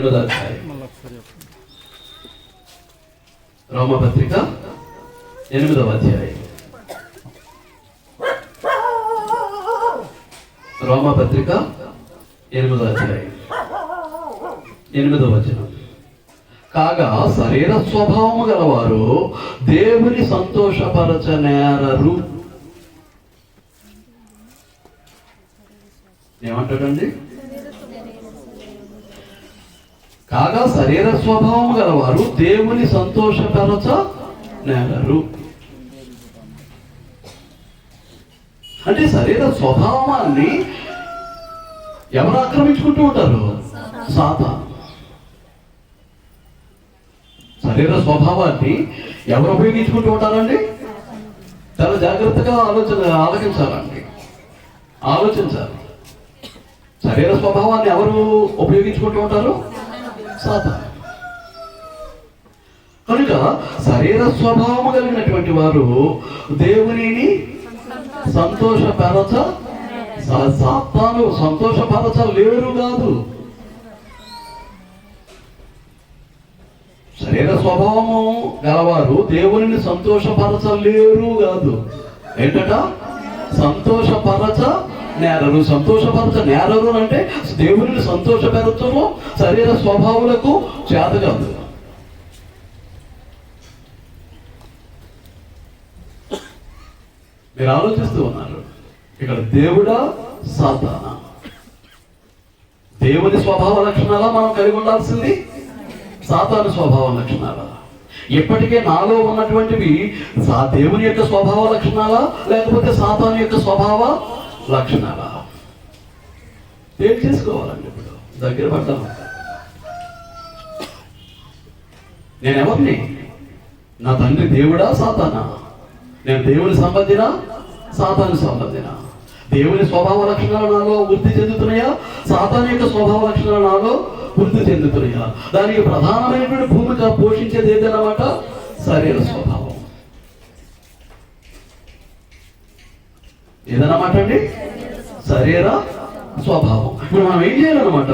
8వ అధ్యాయం. రోమపత్రిక 8వ అధ్యాయం. రోమపత్రిక 8వ అధ్యాయం 8వ వచనం. కాగా శరీర స్వభావము గలవారు దేవుని సంతోషపరచనేరరు. ఏమంటాడండి? కాగా శరీర స్వభావము గలవారు దేవుని సంతోషపరచనేరరు. అంటే శరీర స్వభావాన్ని ఎవరు ఆక్రమించుకుంటూ ఉంటారు? సాతాను. శరీర స్వభావాన్ని ఎవరు ఉపయోగించుకుంటూ ఉంటారండి? చాలా జాగ్రత్తగా ఆలోచించాలి. శరీర స్వభావాన్ని ఎవరు ఉపయోగించుకుంటూ ఉంటారు? సాతాను. కనుక శరీర స్వభావము కలిగినటువంటి వారు దేవునిని సాతాను సంతోషపరచలేరు కాదు. శరీర స్వభావము గలవారు దేవునిని సంతోషపరచలేరు కాదు. ఏంటట? సంతోషపరచనేరరు. సంతోషపరచనేరరు అంటే దేవునిని సంతోషపరచము శరీర స్వభావాలకు చేత కాదు. మీరు ఆలోచిస్తూ ఉన్నారు, ఇక్కడ దేవుడా సాతానా? దేవుని స్వభావ లక్షణాలా మనం కలిగి ఉండాల్సింది? సాతాను స్వభావ లక్షణాలా? ఇప్పటికే నాలో ఉన్నటువంటివి దేవుని యొక్క స్వభావ లక్షణాలా లేకపోతే సాతాను యొక్క స్వభావ లక్షణాలా? ఏం చేసుకోవాలండి? ఇప్పుడు దగ్గర పడ్డాను. నేనెవరిని? నా తండ్రి దేవుడా సాతానా? నేను దేవుని సంబంధినా సాతాను సంబంధినా? దేవుని స్వభావ లక్షణాలు నాలో వృద్ధి చెందుతున్నాయా? సాతాను యొక్క స్వభావ లక్షణాలు నాలో వృద్ధి చెందుతున్నాయా? దానికి ప్రధానమైనటువంటి భూమిక పోషించేది ఏదన్నమాట? శరీర స్వభావం. ఏదన్నమాట అండి? శరీర స్వభావం. ఇప్పుడు మనం ఏం చేయాలన్నమాట?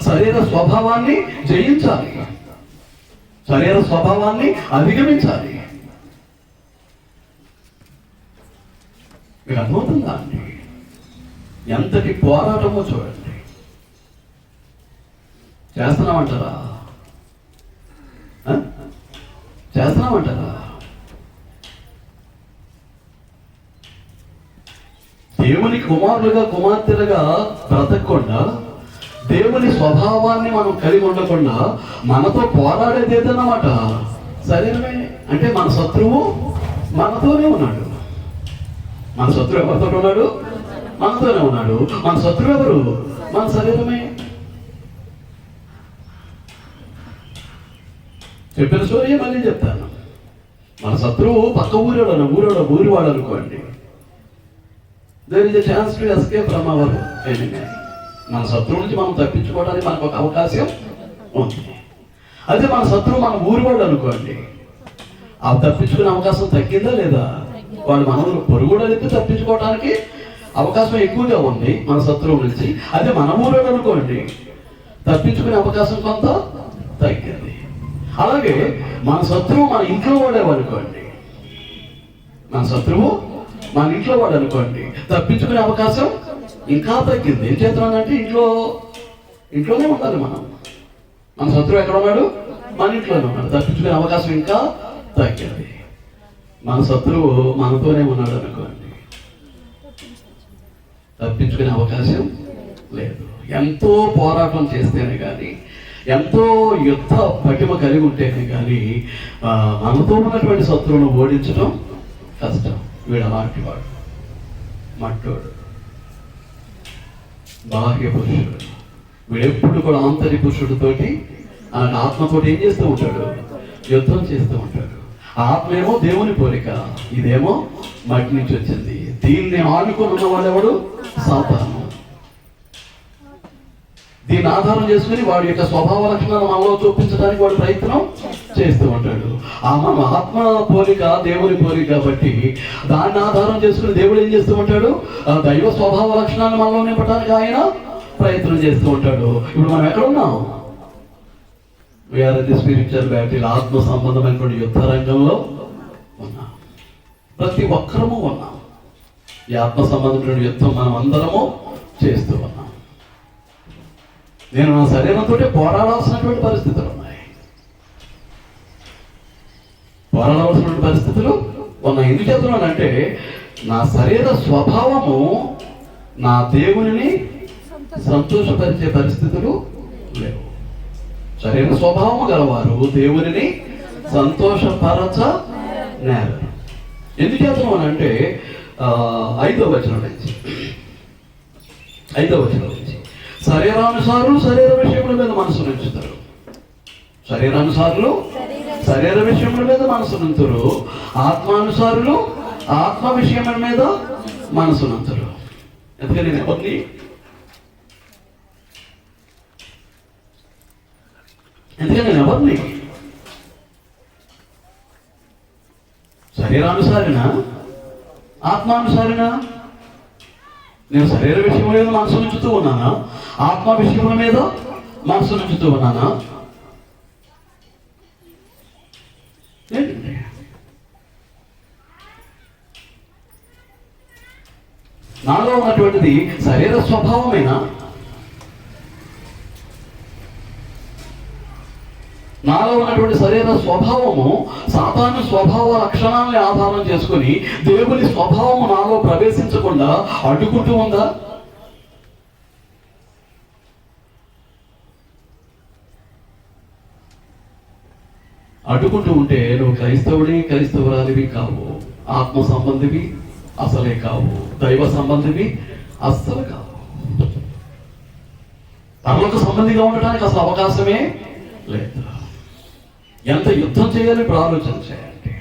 శరీర స్వభావాన్ని జయించాలి, శరీర స్వభావాన్ని అధిగమించాలి. మీకు అర్థమవుతుందా అండి? ఎంతటి పోరాటమో చూడండి. చేస్తున్నామంటారా? దేవుని కుమారులుగా కుమార్తెలుగా బ్రతకకుండా, దేవుని స్వభావాన్ని మనం కలిగి ఉండకుండా మనతో పోరాడేది ఏదన్నమాట? శరీరమే. అంటే మన శత్రువు మనతోనే ఉన్నాడు. మన శత్రువు ఎవరితో ఉన్నాడు? మనతోనే ఉన్నాడు. మన శత్రువు ఎవరు? మన శరీరమే. చెప్పిన స్టోరీ మళ్ళీ చెప్తాను. మన శత్రువు పక్క ఊరివాడు అనుకోండి. There is a chance to escape from our enemy. మన శత్రువు నుంచి మనం తప్పించుకోవడానికి మనకు ఒక అవకాశం ఉంది. అయితే మన శత్రువు మన ఊరివాడు అనుకోండి, ఆ తప్పించుకునే అవకాశం తగ్గిందా లేదా? వాడు మన పొరుగుడైతే తప్పించుకోవడానికి అవకాశం ఎక్కువగా ఉంది మన శత్రువు నుంచి. అదే మన ఊరోడు అనుకోండి, తప్పించుకునే అవకాశం కొంత తగ్గింది. అలాగే మన శత్రువు మన ఇంట్లో వాడేవనుకోండి, మన శత్రువు మన ఇంట్లో వాడు అనుకోండి, తప్పించుకునే అవకాశం ఇంకా తగ్గింది. ఏం చేస్తున్నానంటే ఇంట్లోనే ఉండాలి మనం. మన శత్రువు ఎక్కడ ఉన్నాడు? మన ఇంట్లోనే ఉన్నాడు. తప్పించుకునే అవకాశం ఇంకా తగ్గింది. మన శత్రువు మనతోనే ఉన్నాడు అనుకోండి, తప్పించుకునే అవకాశం లేదు. ఎంతో పోరాటం చేస్తేనే కానీ, ఎంతో యుద్ధ పటిమ కలిగి ఉంటేనే కానీ మనతో ఉన్నటువంటి శత్రువును ఓడించడం కష్టం. వీడు అలాంటి వాడు, మట్టోడు, బాహ్య పురుషుడు. వీడెప్పుడు కూడా ఆంతరిక పురుషుడితోటి ఆత్మతోటి ఏం చేస్తూ ఉంటాడు? యుద్ధం చేస్తూ ఉంటాడు. ఆత్మేమో దేవుని పోలిక, ఇదేమో మట్టి నుంచి వచ్చింది. దీన్ని ఆనుకొని ఉన్నవాడు ఎవడు? సాతాను. దీన్ని ఆధారం చేసుకుని వాడి యొక్క స్వభావ లక్షణాలు మనలో చూపించడానికి వాడు ప్రయత్నం చేస్తూ ఉంటాడు. మన ఆత్మ పోలిక దేవుని పోలిక కాబట్టి దాన్ని ఆధారం చేసుకుని దేవుడు ఏం చేస్తూ ఉంటాడు? దైవ స్వభావ లక్షణాలను మనలో నింపడానికి ఆయన ప్రయత్నం చేస్తూ ఉంటాడు. ఇప్పుడు మనం ఎక్కడ ఉన్నాం? వీఆర్ ది స్పిరిచువల్ బ్యాటిల్, ఆత్మ సంబంధమైనటువంటి యుద్ధ రంగంలో ఉన్నాం. ప్రతి ఒక్కరము ఉన్నాం. ఈ ఆత్మ సంబంధమైన యుద్ధం మనం అందరము చేస్తూ ఉన్నాం. నేను నా శరీరంతో పోరాడాల్సినటువంటి పరిస్థితులు ఉన్నాయి. పోరాడవలసినటువంటి పరిస్థితులు ఉన్నాయి. ఎందుకు చెప్తున్నానంటే నా శరీర స్వభావము నా దేవునిని సంతోషపరిచే పరిస్థితులు లేవు. శరీర స్వభావము గలవారు దేవునిని సంతోషపరచనేరరు. ఎందుకు చెప్తున్నానంటే 5వ వచనం నుంచి శరీరానుసారులు శరీర విషయముల మీద మనసు ఉంచుతారు. శరీరానుసారులు శరీర విషయముల మీద మనసు ఉంచుతారు. ఆత్మానుసారులు ఆత్మ విషయముల మీద మనసు ఉంచుతారు. ఎందుకని నేను ఎవరిని శరీరానుసారినా ఆత్మానుసారినా? నేను శరీర విషయం మీద మనసు ఉంచుతూ ఉన్నానా? ఆత్మ విషయముల మీద మనసు ఉంచుతూ ఉన్నానా? నాలో ఉన్నటువంటిది శరీర స్వభావమేనా? నాలో ఉన్నటువంటి శరీర స్వభావము సాతాను స్వభావ లక్షణాలని ఆధారం చేసుకుని దేవుని స్వభావము నాలో ప్రవేశించకుండా అడ్డుకుంటూ ఉందా? అడ్డుకుంటూ ఉంటే నువ్వు క్రైస్తవురాలివి కావు, ఆత్మ సంబంధివి అసలే కావు, దైవ సంబంధివి అస్సలు కావు. పరలోక సంబంధిగా ఉండటానికి అసలు అవకాశమే లేదు. ఎంత యుద్ధం చేయాలి ఇప్పుడు ఆలోచన చేయండి.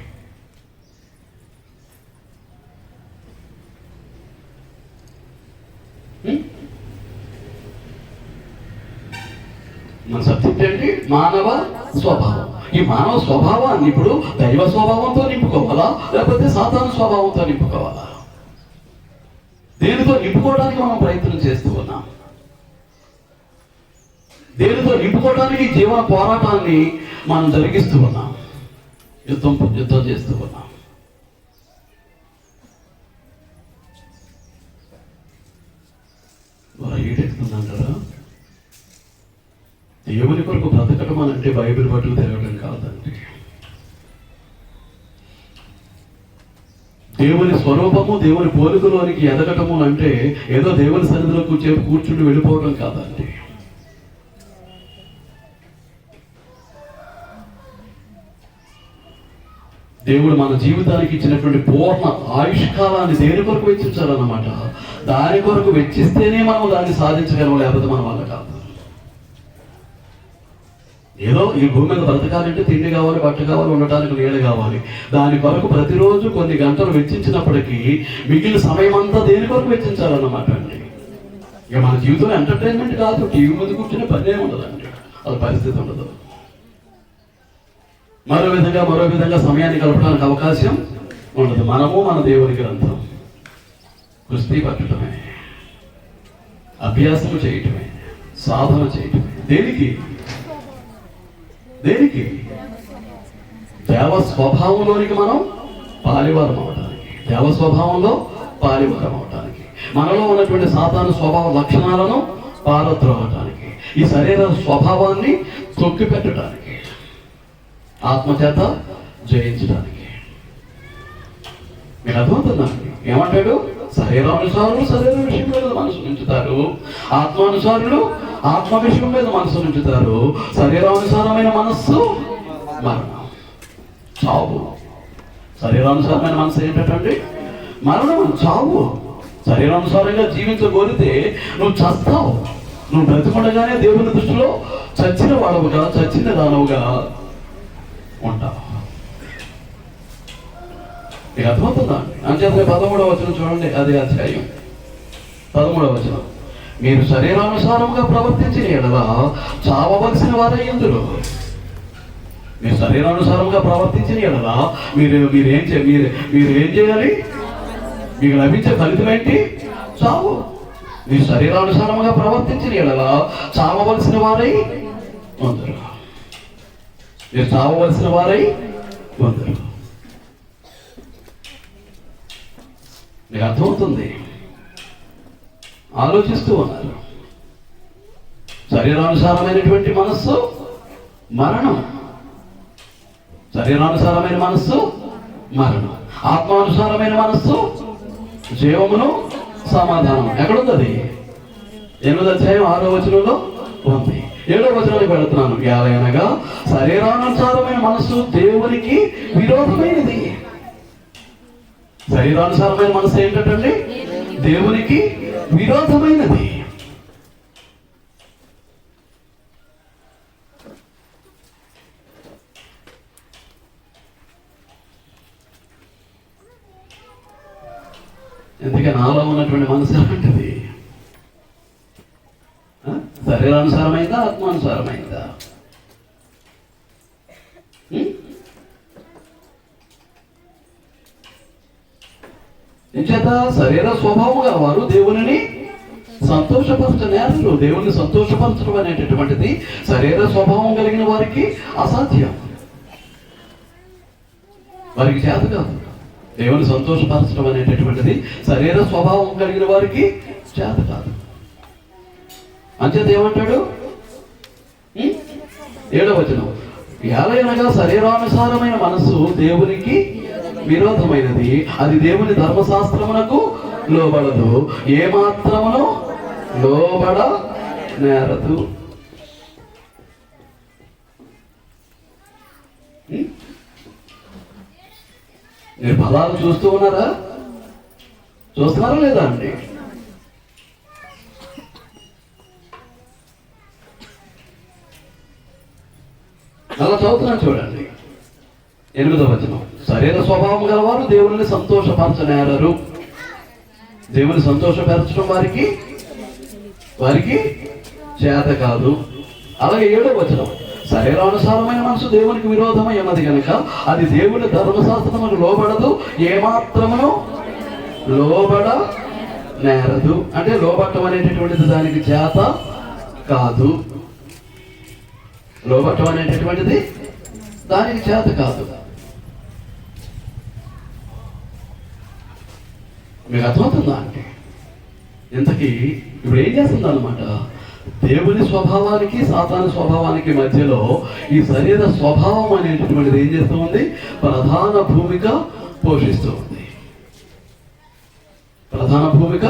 మన సబ్జెక్ట్ ఏంటి? మానవ స్వభావం. ఈ మానవ స్వభావాన్ని ఇప్పుడు దైవ స్వభావంతో నింపుకోవాలా, లేకపోతే సాతాను స్వభావంతో నింపుకోవాలా? దేనితో నింపుకోవడానికి మనం ప్రయత్నం చేస్తూ ఉన్నాం. దేనితో నింపుకోవడానికి జీవన పోరాటాన్ని మనం జరిగిస్తూ ఉన్నాం, యుద్ధం చేస్తూ ఉన్నాం. ఏటెక్కుతుందంటారా? దేవుని కొరకు బ్రతకటం అనంటే బైబిల్ పట్టుకు తిరగడం కాదండి. దేవుని స్వరూపము దేవుని పోలికలోనికి ఎదగటము అంటే ఏదో దేవుని సన్నిధిలో కూర్చుండి వెళ్ళిపోవడం కాదండి. దేవుడు మన జీవితానికి ఇచ్చినటువంటి పూర్ణ ఆయుష్కాలాన్ని దేని కొరకు వెచ్చించాలన్నమాట. దాని కొరకు వెచ్చిస్తేనే మనం దాన్ని సాధించగలం, లేకపోతే మన వల్ల కాదు. ఏదో ఈ భూమి మీద బ్రతకాలంటే తిండి కావాలి, బట్ట కావాలి, ఉండటానికి నీడ కావాలి. దాని కొరకు ప్రతిరోజు కొన్ని గంటలు వెచ్చించినప్పటికీ మిగిలిన సమయం అంతా దేని కొరకు వెచ్చించాలన్నమాట అండి. ఇక మన జీవితంలో ఎంటర్టైన్మెంట్ కాదు, టీవీ ముందు కూర్చునే పనే ఉండదండి, అది పరిస్థితి ఉండదు. మరో విధంగా సమయాన్ని గడపడానికి అవకాశం ఉండదు. మనము మన దేవుని గ్రంథం కుస్తీ పట్టడమే, అభ్యాసము చేయటమే, సాధన చేయటమే. దేనికి? దేవ స్వభావంలోనికి మనం పాలివారం అవడానికి, దేవ స్వభావంలో పాలివారం అవడానికి, మనలో ఉన్నటువంటి సాతాను స్వభావ లక్షణాలను పారద్రోవటానికి, ఈ శరీర స్వభావాన్ని తొక్కి పెట్టడానికి, ఆత్మచేత జయించడానికి. మీకు అర్థమవుతుందండి? ఏమంటాడు? శరీరానుసారులు శరీర విషయం మీద మనసు ఉంచుతారు, ఆత్మానుసారులు ఆత్మ విషయం మీద మనసు ఉంచుతారు. శరీరానుసారమైన మనస్సు మరణం, చావు. శరీరానుసారమైన మనసు ఏంటంటే మరణం, చావు. శరీరానుసారంగా జీవించగోరితే నువ్వు చస్తావు. నువ్వు బ్రతికుండగానే దేవుని దృష్టిలో చచ్చిన వాడవుగా, చచ్చిన దానవుగా ఉంటావు. మీకు అర్థమవుతుందండి? అంచేత 13వ వచనం చూడండి, అదే అధ్యాయం 13వ వచనం. మీరు శరీరానుసారంగా ప్రవర్తించిన ఎడల చావవలసిన వారే ఇందులో. మీరు శరీరానుసారంగా ప్రవర్తించిన ఎడల మీరేం చేయాలి? మీకు లభించే ఫలితం ఏంటి? చావు. మీరు శరీరానుసారంగా ప్రవర్తించిన ఎడల చావవలసిన వారై ఉందరు. మీరు చావవలసిన వారై కొందరు. మీకు అర్థమవుతుంది? ఆలోచిస్తూ ఉన్నారు. శరీరానుసారమైనటువంటి మనస్సు మరణం, శరీరానుసారమైన మనస్సు మరణం, ఆత్మానుసారమైన మనస్సు జీవమును సమాధానం. ఎక్కడుంది? 8వ అధ్యాయం 6వ వచనంలో ఉంది. 7వ వచనానికి వెళుతున్నాను. ఏలయనగా శరీరానుసారమైన మనస్సు దేవునికి విరోధమైనది. శరీరానుసారమైన మనస్సు ఏంటంటే దేవునికి విరోధమైనది. ఎందుకని నాలో ఉన్నటువంటి మనసు ఎలాంటిది? శరీరానుసారమైందా, ఆత్మానుసారమైందా? ఇంచేత శరీర స్వభావం గలవారు దేవునిని సంతోషపరచనేరు. దేవుని సంతోషపరచడం అనేటటువంటిది శరీర స్వభావం కలిగిన వారికి అసాధ్యం, వారికి చేత కాదు. దేవుని సంతోషపరచడం అనేటటువంటిది శరీర స్వభావం కలిగిన వారికి చేత కాదు. అంచేత ఏమంటాడు? 7వ వచనం, ఏలయనగా శరీరానుసారమైన మనస్సు దేవునికి విరోధమైనది, అది దేవుని ధర్మశాస్త్రమునకు లోబడదు, ఏమాత్రమును లోబడ నేరదు. మీరు ఫలాలు చూస్తూ ఉన్నారా? చూస్తున్నారా లేదా అండి? అలా చదువుతున్నాను చూడండి. 8వ వచనం, శరీర స్వభావం గలవారు దేవుని సంతోషపరచనేరరు. దేవుని సంతోషపరచడం వారికి చేత కాదు. అలాగే 7వ వచనం, శరీరానుసారమైన మనసు దేవునికి విరోధమై ఉన్నది కనుక అది దేవుని ధర్మశాస్త్రములకు లోబడదు, ఏమాత్రమును లోబడ నేరదు. అంటే లోబట్టం అనేటటువంటిది దానికి చేత కాదు. లోబట్టం అనేటటువంటిది దానికి చేత కాదు. మీకు అర్థమవుతుందా అంటే? ఇంతకీ ఇప్పుడు ఏం చేస్తుంది అన్నమాట? దేవుని స్వభావానికి సాతాను స్వభావానికి మధ్యలో ఈ శరీర స్వభావం అనేటటువంటిది ఏం చేస్తూ ఉంది? ప్రధాన భూమిక పోషిస్తూ ఉంది. ప్రధాన భూమిక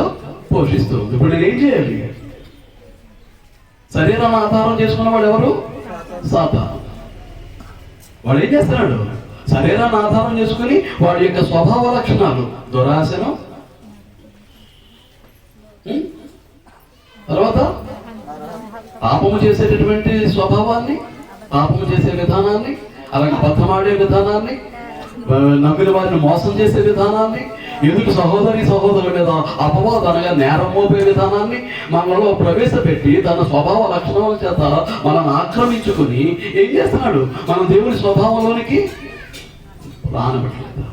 పోషిస్తూ ఉంది. ఇప్పుడు నేను ఏం చేయాలి? శరీరాన్ని ఆధారం చేసుకున్నవాడు ఎవరు? సాతాను. వాడు ఏం చేస్తున్నాడు? శరీరాన్ని ఆధారం చేసుకుని వాడి యొక్క స్వభావ లక్షణాలు, దురాశను, తర్వాత పాపము చేసేటటువంటి స్వభావాన్ని, పాపము చేసే విధానాన్ని, అలాగే అబద్ధమాడే విధానాన్ని, నమ్మిన వారిని మోసం చేసే విధానాన్ని, ఎదుటి సహోదరుల మీద అపవాదం అనగా నేరం మోపే విధానాన్ని మనలో ప్రవేశపెట్టి తన స్వభావ లక్షణాల చేత మనల్ని ఆక్రమించుకుని ఏం చేస్తున్నాడు? మనం దేవుని స్వభావంలోనికి రానివ్వట్లేదు.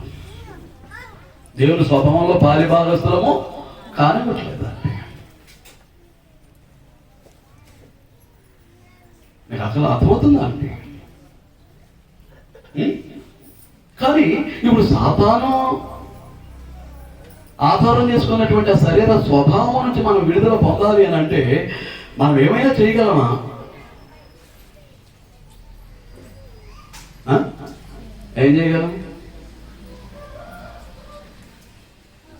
దేవుని స్వభావంలో పాలిభాగస్తులము కానివ్వట్లేదు. మీకు అసలు అర్థమవుతుందా అండి? కానీ ఇప్పుడు సాతాను ఆధారం చేసుకున్నటువంటి ఆ శరీర స్వభావం నుంచి మనం విడుదల పొందాలి అని అంటే మనం ఏమైనా చేయగలమా? ఏం చేయగలం?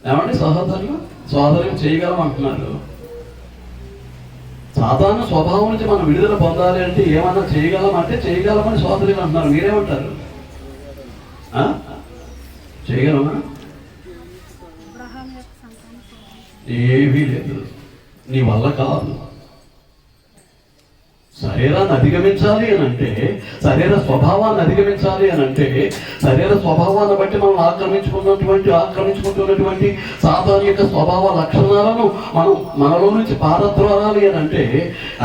ఏమండి సోదరులు చేయగలం అంటున్నారు. సాధారణ స్వభావం నుంచి మనం విడుదల పొందాలి అంటే ఏమన్నా చేయగలం అంటే చేయగలమని సోదరులు అంటున్నారు. మీరేమంటారు? చేయగలమా? ఏమీ లేదు, నీ వల్ల కాదు. శరీరాన్ని అధిగమించాలి అని అంటే, శరీర స్వభావాన్ని అధిగమించాలి అని అంటే, శరీర స్వభావాన్ని బట్టి మనం ఆక్రమించుకుంటున్నటువంటి సాధారణ యొక్క స్వభావ లక్షణాలను మనం మనలో నుంచి పారద్రోరాలి అని అంటే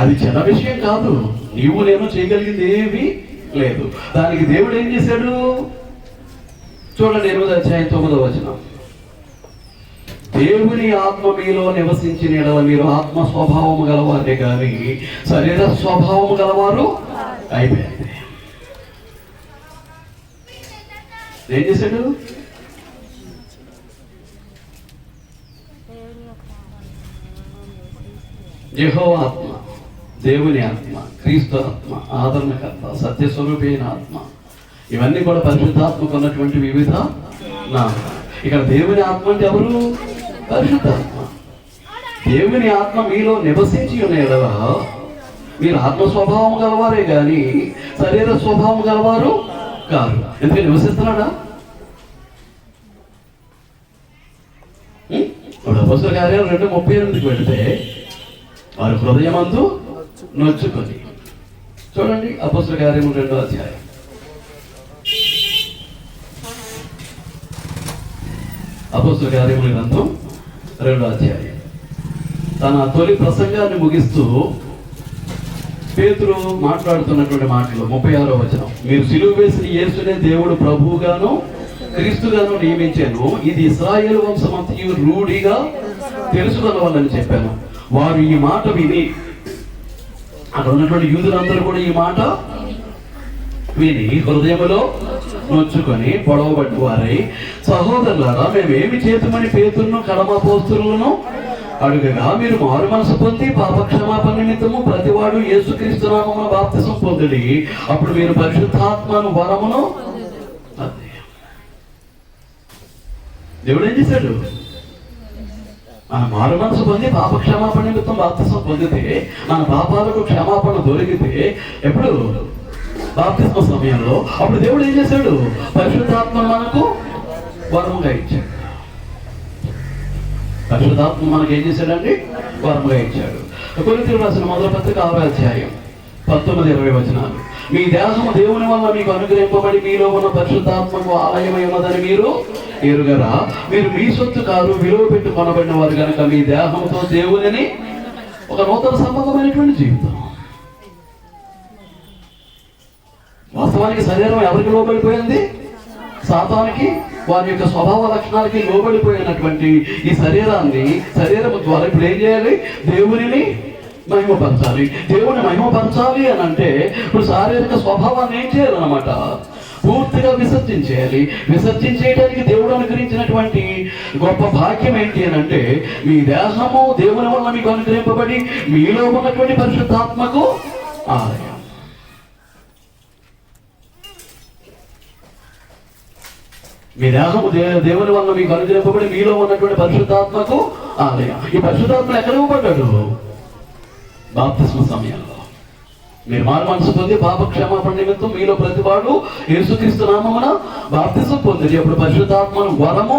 అది చిన్న విషయం కాదు. నీవు నేను చేయగలిగింది ఏమీ లేదు. దానికి దేవుడు ఏం చేశాడు? చూడండి 8వ అధ్యాయం 9వ వచనం, దేవుని ఆత్మ మీలో నివసించిన యెడల మీరు ఆత్మ స్వభావము గలవారే కానీ శరీర స్వభావము గలవారు అయిపోయింది. ఏం చేశాడు? యెహోవా ఆత్మ, దేవుని ఆత్మ, క్రీస్తు ఆత్మ, ఆదరణకర్త, సత్యస్వరూపి అయిన ఆత్మ, ఇవన్నీ కూడా పరిశుద్ధాత్మకు ఉన్నటువంటి వివిధ నామాలు. ఇక్కడ దేవుని ఆత్మ అంటే ఎవరు? పరిశుద్ధాత్మ. దేవుని ఆత్మ మీలో నివసించి ఉన్నాయా? మీరు ఆత్మ స్వభావం గలవారే కానీ శరీర స్వభావం గలవారు కాదు. ఎందుకంటే నివసిస్తున్నాడా? ఇప్పుడు అపోస్తలుల కార్యాలు 2:38 వెళితే వారి హృదయమందు నొచ్చుకొని, చూడండి అపోస్తలుల కార్యము 2వ అధ్యాయం. అపోస్తలుల కార్యముల గ్రంథం 2వ అధ్యాయం. తన తొలి ప్రసంగాన్ని ముగిస్తూ పేతురు మాట్లాడుతున్నటువంటి మాటలు 36వ వచనం. మీరు సిలువ వేసిన యేసునే దేవుడు ప్రభువుగాను క్రీస్తుగాను నియమించాను, ఇది ఇశ్రాయేలు వంశమంతయు రూఢిగా తెలుసుకొనవాలని చెప్పాను. వారు ఈ మాట విని, అక్కడ ఉన్నటువంటి యూదులందరూ కూడా ఈ మాట విని హృదయములో నొచ్చుకొని పొడవబడ్డ వారై, సహోదరులారా మేమేమి చేతుమని పేతురును కడమపోస్తులను అడుగగా, మీరు మారు మనసు పొంది పాపక్షమాపణ నిమిత్తము ప్రతివాడు యేసుక్రీస్తు నామమున బాప్తిసం పొందుడి, అప్పుడు మీరు పరిశుద్ధాత్మను వరమును. దేవుడు ఏం చేశాడు? మన మారు మనసు పొంది పాపక్షమాపణ నిమిత్తం బాప్తిసం పొందితే, మన పాపాలకు క్షమాపణ దొరికితే, ఎప్పుడు? బాప్తిస్మ సమయంలో. అప్పుడు దేవుడు ఏం చేశాడు? పరిశుద్ధాత్మను మనకు వరముగా ఇచ్చాడు. పరిశుద్ధాత్మ మనకు ఏం చేశాడండి? వరముగా ఇచ్చాడు. కొరింథీయులకు రాసిన మొదటి పత్రిక 6వ అధ్యాయం 19-20 వచనాలు. మీ దేహము దేవుని వల్ల మీకు అనుగ్రహింపబడి మీలో ఉన్న పరిశుద్ధాత్మకు ఆలయమై ఉన్నదని మీరు ఎరుగరా? మీరు మీ సొత్తు కాదు, విలువ పెట్టి కొనబడిన వారు కనుక మీ దేహంతో దేవుని ఒక నూతన సంబంధమైనటువంటి జీవితం. వాస్తవానికి శరీరం ఎవరికి లోబడిపోయింది? సాతానికి, వారి యొక్క స్వభావ లక్షణాలకి లోబడిపోయినటువంటి ఈ శరీరం ద్వారా ఇప్పుడు ఏం చేయాలి? దేవునిని మహిమపరచాలి. దేవుని మహిమపరచాలి అని అంటే ఇప్పుడు శారీరక స్వభావాన్ని ఏం చేయాలన్నమాట? పూర్తిగా విసర్జించేయాలి. విసర్జించేయడానికి దేవుడు అనుగ్రహించినటువంటి గొప్ప భాగ్యం ఏంటి అని అంటే, మీ దేహము దేవుని వల్ల మీకు అనుగ్రహింపబడి మీలో ఉన్నటువంటి పరిశుద్ధాత్మకు ఆలయం. మీ దేహము దేవుని వల్ల మీకు అనుగ్రహింపబడి మీలో ఉన్నటువంటి పరిశుద్ధాత్మకు ఆలయం. ఈ పరిశుద్ధాత్మ ఎక్కడ ఇవ్వబడ్డాడు? బాప్తిస్మ సమయంలో. మీరు మారు మనసు పొంది పాప క్షమాపణ నిమిత్తం మీలో ప్రతివాడు యేసుక్రీస్తు నామమున బాప్తిస్మ పొందింది. అప్పుడు పరిశుద్ధాత్మను వరము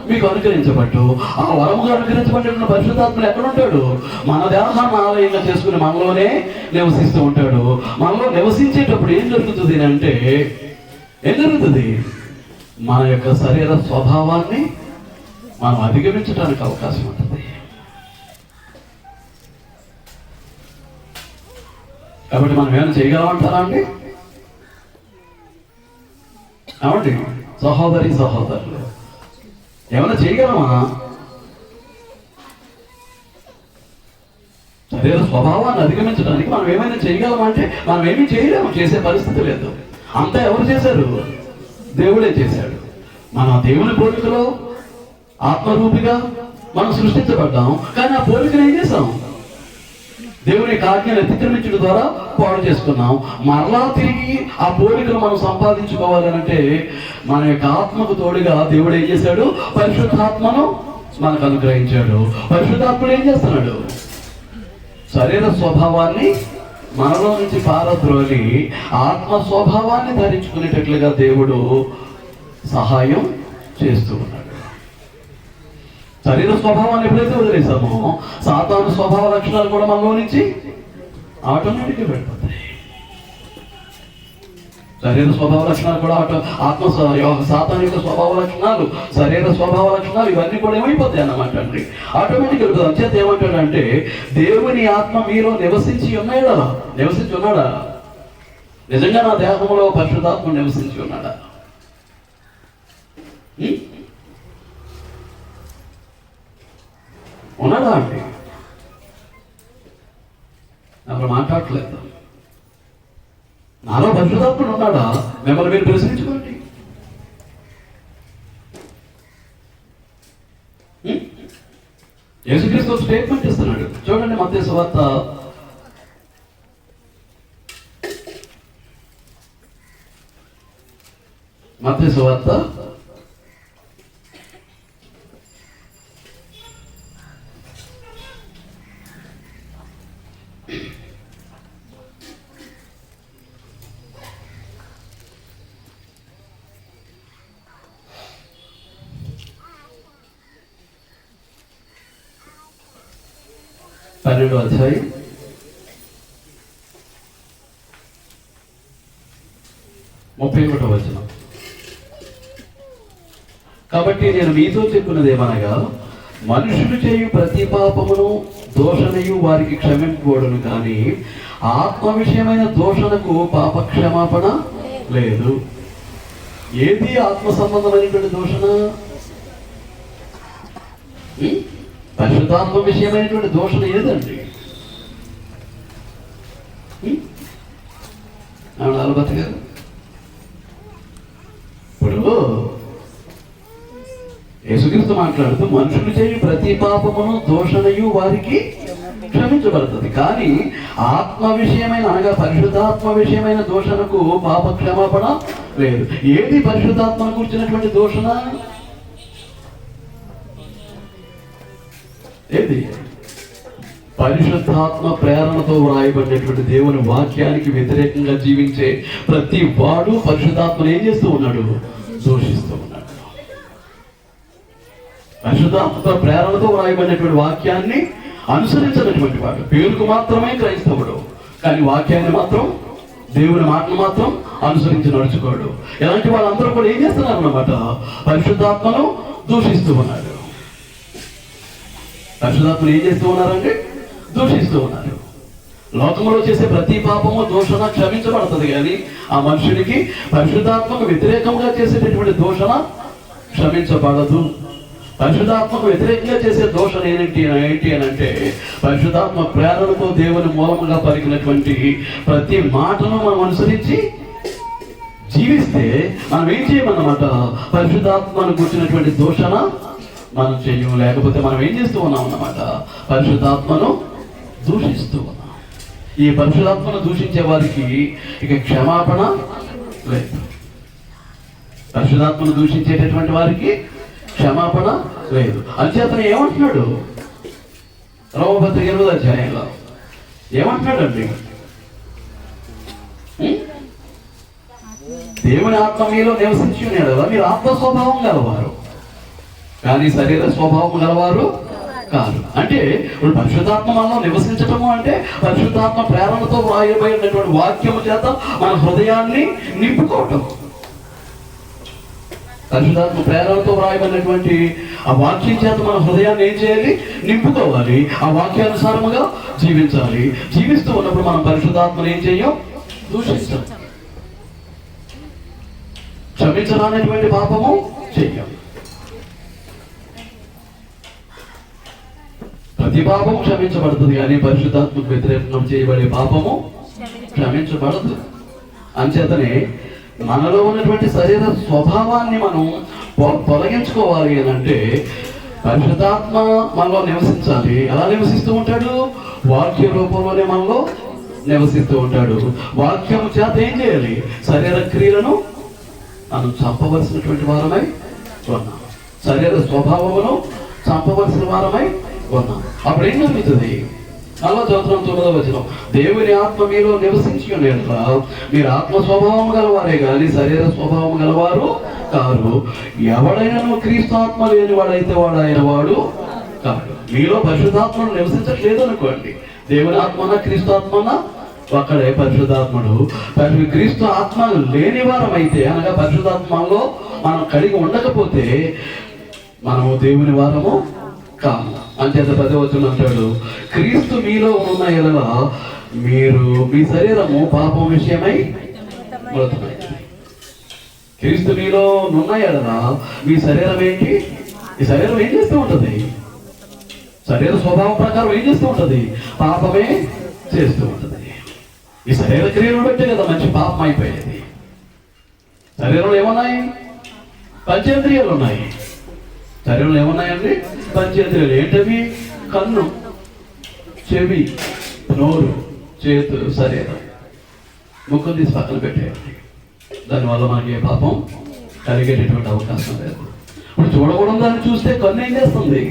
మీకు అనుగ్రహించబట్టు. ఆ వరముగా అనుగ్రహించబడిన పరిశుద్ధాత్మను ఎక్కడ ఉంటాడు? మన దేహాన్ని ఆలయంగా చేసుకుని మనలోనే నివసిస్తూ ఉంటాడు. మనలో నివసించేటప్పుడు ఏం జరుగుతుంది అంటే, ఏం జరుగుతుంది? మన యొక్క శరీర స్వభావాన్ని మనం అధిగమించడానికి అవకాశం ఉంటుంది. కాబట్టి మనం ఏమైనా చేయగలమంటారా అండి? అవండి సహోదరులు, ఏమైనా చేయగలమా? శరీర స్వభావాన్ని అధిగమించడానికి మనం ఏమైనా చేయగలమంటే మనం ఏమీ చేయలేము. చేసే పరిస్థితి లేదు. అంతా ఎవరు చేశారు? దేవుడే చేశాడు. మన దేవుని పోలికలో ఆత్మరూపిగా మనం సృష్టించబడ్డాం. కానీ ఆ పోలికను ఏం చేసాం? దేవుని యొక్క ఆజ్ఞను అతిక్రమించడం ద్వారా పాడు చేసుకున్నాం. మరలా తిరిగి ఆ పోలికను మనం సంపాదించుకోవాలంటే మన యొక్క ఆత్మకు తోడుగా దేవుడు ఏం చేశాడు? పరిశుద్ధాత్మను మనకు అనుగ్రహించాడు. పరిశుద్ధాత్ముడు ఏం చేస్తున్నాడు? శరీర స్వభావాన్ని మనలో నుంచి పారద్రోలి ఆత్మ స్వభావాన్ని ధరించుకునేటట్లుగా దేవుడు సహాయం చేస్తూ ఉన్నాడు. శరీర స్వభావాన్ని ఎప్పుడైతే వదిలేసామో సాతాను స్వభావ లక్షణాలు కూడా మనలో నుంచి ఆటోమేటిక్గా వెళ్ళిపోతాయి. శరీర స్వభావ లక్షణాలు కూడా సాతాను యొక్క స్వభావ లక్షణాలు, శరీర స్వభావ లక్షణాలు ఇవన్నీ కూడా ఏమైపోతాయి అన్నమాట అండి. ఆటోమేటిక్గా వెళ్తుంది. అంచేత ఏమంటాడంటే, దేవుని ఆత్మ మీలో నివసించి ఉన్నాడా? నిజంగా నా దేహంలో పరిశుద్ధాత్మ నివసించి ఉన్నాడా? ఉన్నాడా అండి? అప్పుడు మాట్లాడట్లేదు. నాలో పరిశుద్ధాత్ముడు ఉన్నాడా? మిమ్మల్ని మీరు ప్రశ్నించుకోండి. యేసుక్రీస్తు స్టేట్మెంట్ ఇస్తున్నాడు. చూడండి మత్తయి సువార్త 12వ అధ్యాయం 31వ వచనం. కాబట్టి నేను మీతో చెప్పినది ఏమనగా, మనుషులు చేయు ప్రతి పాపమును దోషణయు వారికి క్షమింపబడును, కానీ ఆత్మ విషయమైన దోషణకు పాప క్షమాపణ లేదు. ఏది ఆత్మ సంబంధమైనటువంటి దోషణ? పరిశుద్ధాత్మ విషయమైనటువంటి దోషణ ఏదండి? ఆల్బర్ట్ గారు, ఇప్పుడు యేసుక్రీస్తు మాట్లాడుతూ మనుషులు చేయి ప్రతి పాపమును దోషణయు వారికి క్షమించబడుతుంది, కానీ ఆత్మ విషయమైన అనగా పరిశుద్ధాత్మ విషయమైన దోషణకు పాప క్షమాపణ లేదు. ఏది పరిశుద్ధాత్మను కూర్చున్నటువంటి దోషణ? ఏది? పరిశుద్ధాత్మ ప్రేరణతో వ్రాయబడినటువంటి దేవుని వాక్యానికి వ్యతిరేకంగా జీవించే ప్రతి వాడు పరిశుద్ధాత్మను ఏం చేస్తూ ఉన్నాడు? దూషిస్తూ ఉన్నాడు. పరిశుద్ధాత్మ ప్రేరణతో వ్రాయబడినటువంటి వాక్యాన్ని అనుసరించినటువంటి వాడు పేరుకు మాత్రమే క్రైస్తవుడు, కానీ వాక్యాన్ని మాత్రం, దేవుని మాటను మాత్రం అనుసరించి నడుచుకోడు. ఇలాంటి వాళ్ళందరూ కూడా ఏం చేస్తున్నారు అన్నమాట? పరిశుద్ధాత్మను దూషిస్తూ ఉన్నాడు. పరిశుద్ధాత్మను ఏం చేస్తూ ఉన్నారంటే దూషిస్తూ ఉన్నారు. లోకంలో చేసే ప్రతి పాపము దోషణ క్షమించబడుతుంది, కానీ ఆ మనుషునికి పరిశుద్ధాత్మకు వ్యతిరేకంగా చేసేటటువంటి దోషణ క్షమించబడదు. పరిశుద్ధాత్మకు వ్యతిరేకంగా చేసే దోషణ ఏంటి అని అంటే, పరిశుద్ధాత్మ ప్రేరణతో దేవుని మూలముగా పలికినటువంటి ప్రతి మాటను మనం అనుసరించి జీవిస్తే మనం ఏం చేయమన్నమాట? పరిశుద్ధాత్మను కూర్చున్నటువంటి దోషణ మనం చెయ్యం. లేకపోతే మనం ఏం చేస్తూ ఉన్నాం అన్నమాట? పరిశుద్ధాత్మను దూషిస్తూ ఉన్నాం. ఈ పరిశుద్ధాత్మను దూషించే వారికి ఇక క్షమాపణ లేదు. పరిశుద్ధాత్మను దూషించేటటువంటి వారికి క్షమాపణ లేదు. అంచేతను ఏమంటున్నాడు? రోమపత్రిక 8వ అధ్యాయంలో ఏమంటున్నాడండి? దేవుని ఆత్మ మీలో నివసించి ఉన్నాడు కదా, మీరు ఆత్మ స్వభావం గలవారు, కానీ శరీర స్వభావం గలవారు కాదు. అంటే ఇప్పుడు పరిశుద్ధాత్మ మనలో నివసించటము అంటే పరిశుద్ధాత్మ ప్రేరణతో వ్రాయబడినటువంటి వాక్యము చేత మన హృదయాన్ని నింపుకోవటం. పరిశుద్ధాత్మ ప్రేరణతో వ్రాయబడినటువంటి ఆ వాక్యం చేత మన హృదయాన్ని ఏం చేయాలి? నింపుకోవాలి. ఆ వాక్యానుసారముగా జీవించాలి. జీవిస్తూ ఉన్నప్పుడు మనం పరిశుద్ధాత్మను ఏం చేయం? దూషిస్తాం. క్షమించరానటువంటి పాపము చెయ్యం. ప్రతి పాపము క్షమించబడుతుంది, కానీ పరిశుద్ధాత్మకు వ్యతిరేకంగా చేయబడే పాపము క్షమించబడదు. అంచేతనే మనలో ఉన్నటువంటి శరీర స్వభావాన్ని మనం తొలగించుకోవాలి అని అంటే పరిశుద్ధాత్మ మనలో నివసించాలి. ఎలా నివసిస్తూ ఉంటాడు? వాక్య రూపంలోనే మనలో నివసిస్తూ ఉంటాడు. వాక్యము చేత ఏం చేయాలి? శరీర క్రియలను మనం చంపవలసినటువంటి వారమై ఉన్నాం. శరీర స్వభావమును చంపవలసిన వారమై ఉన్నాం. అప్పుడు ఏం జరుగుతుంది? 49వ వచనం, దేవుని ఆత్మ మీలో నివసించి ఉండేట్లా మీరు ఆత్మ స్వభావం గలవారే కానీ శరీర స్వభావం గలవారు కారు. ఎవడైనా క్రీస్తు ఆత్మ లేని వాడైతే వాడు ఆయన వాడు కాదు. మీలో పరిశుద్ధాత్మను నివసించట్లేదు అనుకోండి. దేవుని ఆత్మన క్రీస్తు ఆత్మన ఒక్కడే పరిశుద్ధాత్ముడు. క్రీస్తు ఆత్మ లేని వారం అయితే అనగా పరిశుద్ధాత్మలో మనం కలిగి ఉండకపోతే మనము దేవుని వారము కాము. అంచేత 10వ వచనం అంటాడు, క్రీస్తు మీలో ఉన్న ఎడల మీరు మీ శరీరము పాపం విషయమై మృతమైనది. క్రీస్తు మీలో ఉన్న ఎడల మీ శరీరం ఏంటి? ఈ శరీరం ఏం చేస్తూ ఉంటుంది? శరీర స్వభావం ప్రకారం ఏం చేస్తూ ఉంటుంది? పాపమే చేస్తూ ఉంటుంది. ఈ శరీర క్రియను బట్టే కదా మంచి పాపం అయిపోయేది. శరీరంలో ఏమున్నాయి? పంచేంద్రియాలు ఉన్నాయి. శరీరంలో ఏమున్నాయండి? పంచేంద్రియాలు. ఏంటవి? కన్ను, చెవి, నోరు, చేతులు, శరీరం, ముక్కు తీసి పక్కన పెట్టేయండి. దానివల్ల మనకి ఏ పాపం కలిగేటటువంటి అవకాశం లేదు. ఇప్పుడు చూడకూడదు దాన్ని చూస్తే కన్ను ఏం చేస్తుంది?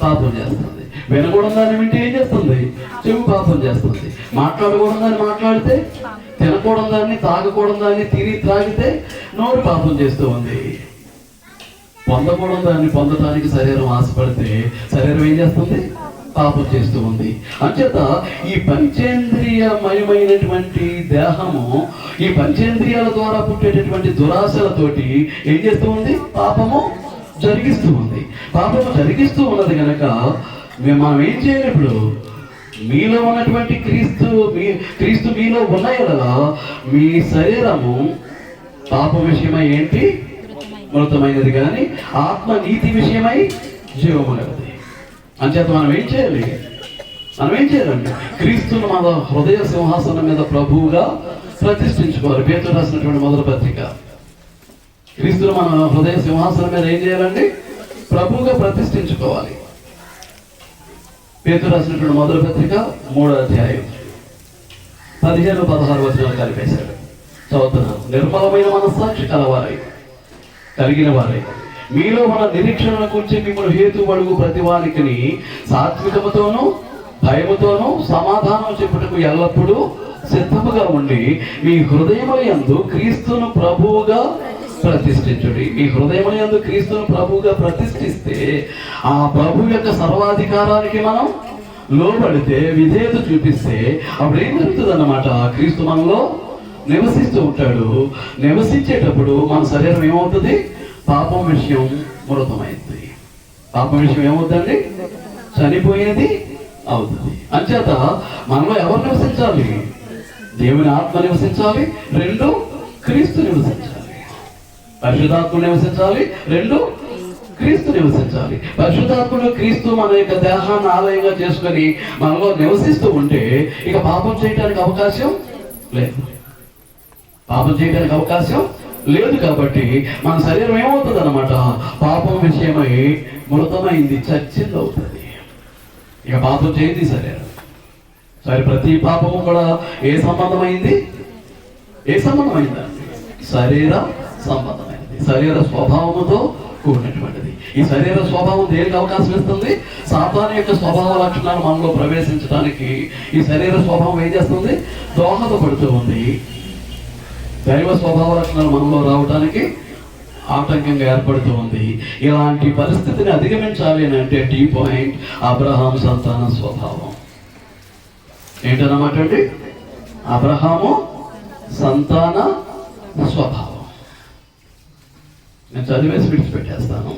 పాపం చేస్తుంది. వినకూడదు దాన్ని వింటే ఏం చేస్తుంది? చెవి పాపం చేస్తుంది. మాట్లాడకూడదు దాన్ని మాట్లాడితే, తినకూడదు దాన్ని, తాగకూడదు దాన్ని తిని త్రాగితే నోరు పాపం చేస్తూ ఉంది. పొందకూడదు దాన్ని పొందటానికి శరీరం ఆశపడితే శరీరం ఏం చేస్తుంది? పాపం చేస్తూ ఉంది. అంచేత ఈ పంచేంద్రియమయమైనటువంటి దేహము ఈ పంచేంద్రియాల ద్వారా పుట్టేటటువంటి దురాశలతోటి ఏం చేస్తూ ఉంది? పాపము జరిగిస్తూ ఉంది. పాపము జరిగిస్తూ ఉన్నది కనుక మనం ఏం చేయాలి? ఇప్పుడు మీలో ఉన్నటువంటి క్రీస్తు మీలో ఉన్న యెడల మీ శరీరము పాప విషయమై ఏంటి? మృతమైనది, కానీ ఆత్మ నీతి విషయమై జీవమైనది. అంచేత మనం ఏం చేయాలి? చేయాలండి? క్రీస్తును మన హృదయ సింహాసనం మీద ప్రభువుగా ప్రతిష్ఠించుకోవాలి. పేతురు రాసినటువంటి మొదటి పత్రిక. క్రీస్తును మన హృదయ సింహాసనం మీద ఏం చేయాలండి? ప్రభువుగా ప్రతిష్ఠించుకోవాలి. పేతురు రాసినటువంటి మొదటి పత్రిక 3వ అధ్యాయం 15-16 వచనాలు కలిపేశాడు. చదువుతున్నాను. నిర్మలమైన మనస్సాక్షి కలిగిన వారై మీలో మన నిరీక్షణ గురించి మిమ్మల్ని హేతుబడుగు ప్రతి వారికి సాత్వికముతోనూ భయముతోనూ సమాధానం చెప్పుటకు ఎల్లప్పుడూ సిద్ధముగా ఉండి మీ హృదయములందు క్రీస్తును ప్రభువుగా ప్రతిష్ఠించుడి. మీ హృదయములందు క్రీస్తును ప్రభువుగా ప్రతిష్ఠిస్తే ఆ ప్రభు యొక్క సర్వాధికారానికి మనం లోబడితే, విధేయత చూపిస్తే అప్పుడు ఏం జరుగుతుంది అన్నమాట? క్రీస్తు మనలో నివసిస్తూ ఉంటాడు. నివసించేటప్పుడు మన శరీరం ఏమవుతుంది? పాపం విషయం మృతమైంది. పాపం విషయం ఏమవుతుందండి? చనిపోయేది అవుతుంది. అంచేత మనలో ఎవరు నివసించాలి? దేవుని ఆత్మ నివసించాలి. 2 క్రీస్తు నివసించాలి. పరిశుద్ధాత్మ నివసించాలి. 2 క్రీస్తు నివసించాలి. పరిశుద్ధాత్ముడు క్రీస్తు మన యొక్క దేహాన్ని ఆలయంగా చేసుకొని మనలో నివసిస్తూ ఉంటే ఇక పాపం చేయడానికి అవకాశం లేదు. పాపం చేయడానికి అవకాశం లేదు. కాబట్టి మన శరీరం ఏమవుతుంది అన్నమాట? పాపం విషయమై మృతమైంది, చచ్చింది అవుతుంది. ఇక పాపం చేయదు శరీరం. సరే, ప్రతి పాపము కూడా ఏ సంబంధమైంది? శరీర సంబంధమైనది. శరీర స్వభావముతో కూడినటువంటిది. ఈ శరీర స్వభావం దేనికి అవకాశం ఇస్తుంది? సాతాను యొక్క స్వభావ లక్షణాలు మనలో ప్రవేశించడానికి ఈ శరీర స్వభావం ఏం చేస్తుంది? దోహదపడుతూ ఉంది. దైవ స్వభావ లక్షణాలు మనలో రావడానికి ఆటంకంగా ఏర్పడుతూ ఉంది. ఇలాంటి పరిస్థితిని అధిగమించాలి అని అంటే టీ పాయింట్ అబ్రహాము సంతాన స్వభావం ఏంటన్నమాట అండి? అబ్రహాము సంతాన స్వభావం. నేను చదివేసి విడిచిపెట్టేస్తాను.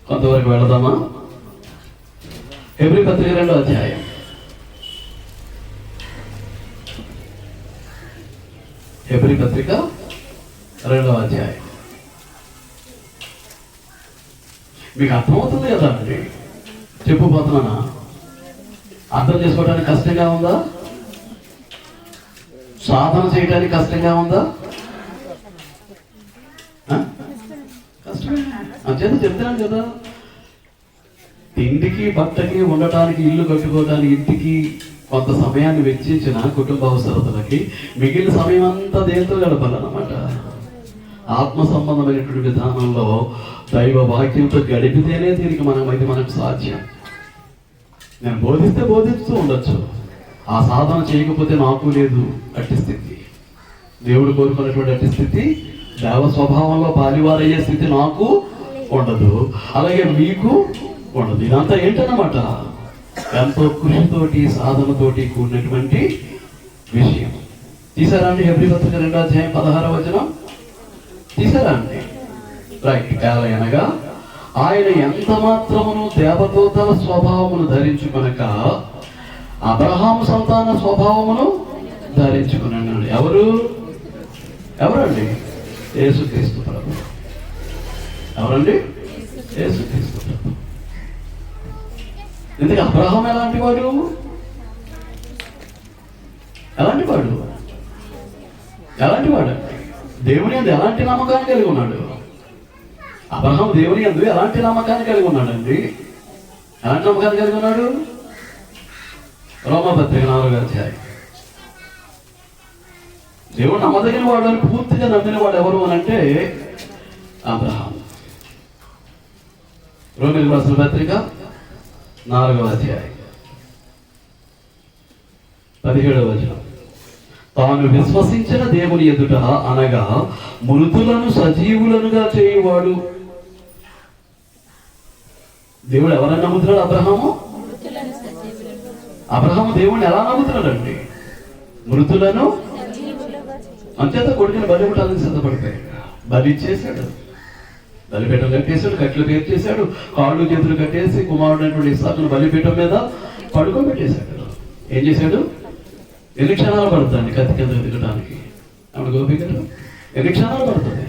కొంతవరకు వెళదామా? హెబ్రీ పత్రిక 2వ అధ్యాయం. హెబ్రీ పత్రిక 2వ అధ్యాయం. మీకు అర్థమవుతుంది కదా అండి? చెప్పబోతున్నానా? అర్థం చేసుకోవడానికి కష్టంగా ఉందా? సాధన చేయడానికి కష్టంగా ఉందా? కష్టమే. అంచేత చెప్తున్నాను కదా, తిండికి బట్టకి ఉండటానికి, ఇల్లు కట్టుకోవడానికి, ఇంటికి కొంత సమయాన్ని వెచ్చించిన కుటుంబ అవసరతలకి మిగిలిన సమయం అంతా దేంతో గడపాలన్నమాట? ఆత్మ సంబంధమైనటువంటి విధానంలో దైవ వాక్యంతో గడిపితేనే దీనికి మనకు సాధ్యం. నేను బోధిస్తూ ఉండొచ్చు, ఆ సాధన చేయకపోతే నాకు లేదు అట్టి స్థితి. దేవుడు కోరుకున్నటువంటి అట్టి స్థితి, దేవ స్వభావంలో పాలివారయ్యే స్థితి నాకు ఉండదు, అలాగే మీకు ఉండదు. ఇదంతా ఏంటన్నమాట? ఎంతో కృషితోటి, సాధనతోటి కూడినటువంటి విషయం. తీసారా అండి? హెబ్రీ పత్రిక 2వ అధ్యాయం 16వ వచనం తీసారా అండి? రైట్. అనగా ఆయన ఎంత మాత్రమును దేవదూతల స్వభావమును ధరించుకొనక అబ్రహాము సంతాన స్వభావమును ధరించుకున్నాడు. ఎవరండి? యేసుక్రీస్తు ప్రభు. ఎవరండి? యేసుక్రీస్తు ప్రభు. ఎందుకు అబ్రహాం ఎలాంటి వాడు? దేవుని ఎలాంటి నమ్మకాన్ని కలిగి ఉన్నాడు? అబ్రహాం దేవుని యందు ఎలాంటి నమ్మకాన్ని కలిగి ఉన్నాడండి? ఎలాంటి నమ్మకాన్ని కలిగి ఉన్నాడు? రోమపత్రిక 4వ అధ్యాయం. దేవుడు నమ్మదగిన వాడు అని పూర్తిగా నమ్మిన వాడు ఎవరు అని అంటే అబ్రహాం. రోమీయులకు రాసిన పత్రిక 4వ అధ్యాయం 17వ వచనం. తాను విశ్వసించిన దేవుని ఎదుట అనగా మృతులను సజీవులనుగా చేయువాడు. దేవుడు ఎవరన్నా నమ్ముతున్నాడు? అబ్రహాము దేవుడిని ఎలా నమ్ముతున్నాడండి? మృతులను. అంచేత కొడుకుని బలి పెట్టాలని సిద్ధపడిపోయాడు. బలి ఇచ్చేశాడు, బలిపీఠం కట్టేశాడు, కట్లు పేర్చేశాడు, కాళ్ళు చేతులు కట్టేసి కుమారుడు ఇస్సాకును బలిపీఠం మీద పడుకోబెట్టేశాడు. ఏం చేశాడు? ఎన్ని క్షణాలు పడుతుంది కత్తి కింద దిగడానికి? ఆవిడ గోపికలు ఎన్ని క్షణాలు పడుతుంది?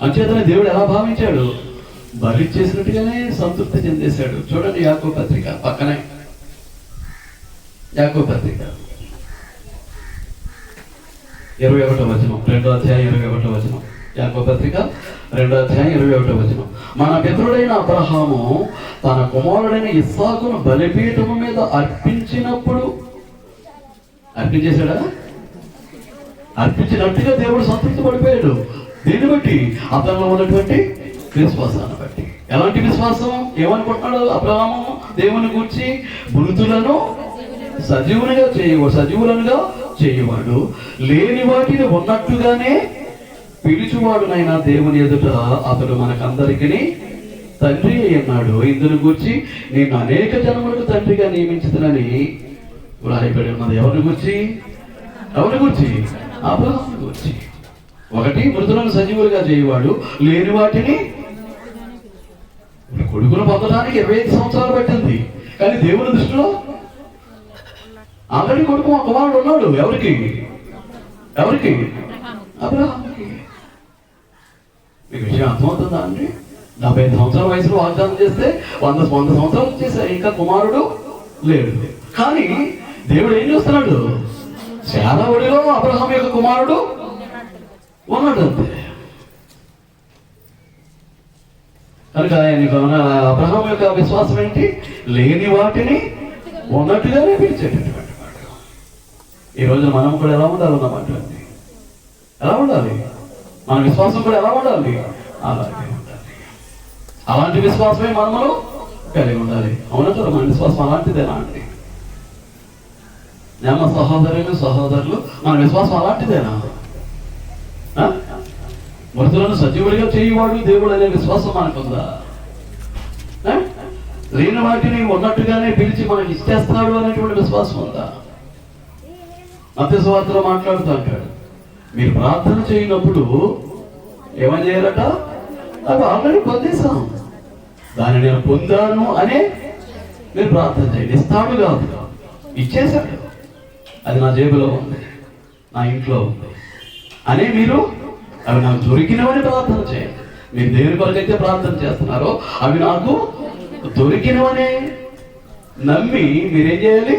అంచేతనే దేవుడు ఎలా భావించాడు? బలి చేసినట్టుగానే సంతృప్తి చెందేశాడు. చూడండి యాకోబు పత్రిక పక్కనే, యాకోబు పత్రిక 21వ వచనం, 2వ అధ్యాయం 21వ వచనం. యాకోబు పత్రిక 2వ అధ్యాయం 21వ వచనం. మన పితరుడైన అబ్రహాము తన కుమారుడైన ఇస్సాకును బలిపీఠము మీద అర్పించినప్పుడు, అర్పించేశాడా? అర్పించినట్టుగా దేవుడు సంతృప్తి పడిపోయాడు. దీన్ని బట్టి అతనిలో ఉన్నటువంటి విశ్వాసాన్ని బట్టి. ఎలాంటి విశ్వాసం? ఏమనుకుంటున్నాడు అబ్రహాము దేవుని గురించి? మృతులను సజీవులుగా చేయువాడు, లేని వాటిని ఉన్నట్టుగానే పిలుచువాడునైనా దేవుని ఎదుట అతడు మనకందరికీ తండ్రి అన్నాడు. ఇందును గురించి నేను అనేక జనములకు తండ్రిగా నియమించుతానని వ్రాయబడి ఉన్నది. ఎవరి గురించి? అబ్రహాము గురించి. ఒకటి, మృతులను సజీవులుగా చేయువాడు, లేని వాటిని. కొడుకును పొందడానికి 25 సంవత్సరాలు పట్టింది, కానీ దేవుని దృష్టిలో ఆల్రెడీ కొడుకు ఒక కుమారుడు ఉన్నాడు. ఎవరికి? అబ్రహాముకి. మీకు విషయం అర్థమవుతుందా అండి? 75 సంవత్సరాల వయసులో వాగ్దానం చేస్తే 100 సంవత్సరాలు వచ్చేసాయి, ఇంకా కుమారుడు లేడు. కానీ దేవుడు ఏం చేస్తున్నాడు? శారా ఒడిలో అబ్రహాం యొక్క కుమారుడు ఉన్నాడు అంతే. కనుక అబ్రహాం యొక్క విశ్వాసం ఏంటి? లేని వాటిని ఉన్నట్టుగానే పిలిచేటటువంటి వాడు. ఈ రోజున మనం కూడా ఎలా ఉండాలన్నమాట అండి? ఎలా ఉండాలి? మన విశ్వాసం కూడా ఎలా ఉండాలి? అలాగే ఉండాలి. అలాంటి విశ్వాసమే మనలో కలిగి ఉండాలి. అవునా కదా? మన విశ్వాసం అలాంటిదేనా అండి? సహోదరులు మన విశ్వాసం అలాంటిదేనా? మృతులను సజీవుడిగా చేయువాడు దేవుడు అనే విశ్వాసం మనకుందా? లేని వాటిని ఉన్నట్టుగానే పిలిచి మనకి ఇచ్చేస్తాడు అనేటువంటి విశ్వాసం ఉందా? మత్తయి సువార్తలో మాట్లాడుతూ అంటాడు, మీరు ప్రార్థన చేయనప్పుడు ఏమని చేయాలట? అది ఆల్రెడీ పొందేశాం, దాన్ని నేను పొందాను అనే మీరు ప్రార్థన చేయండి. ఇస్తాడు కాదు, ఇచ్చేశాడు. అది నా జేబులో ఉంది, నా ఇంట్లో ఉంది అనే మీరు అవి నాకు దొరికినవని ప్రార్థన చేయండి. మీరు దేని కొరకైతే ప్రార్థన చేస్తున్నారో అవి నాకు దొరికినవనే నమ్మి మీరేం చేయాలి?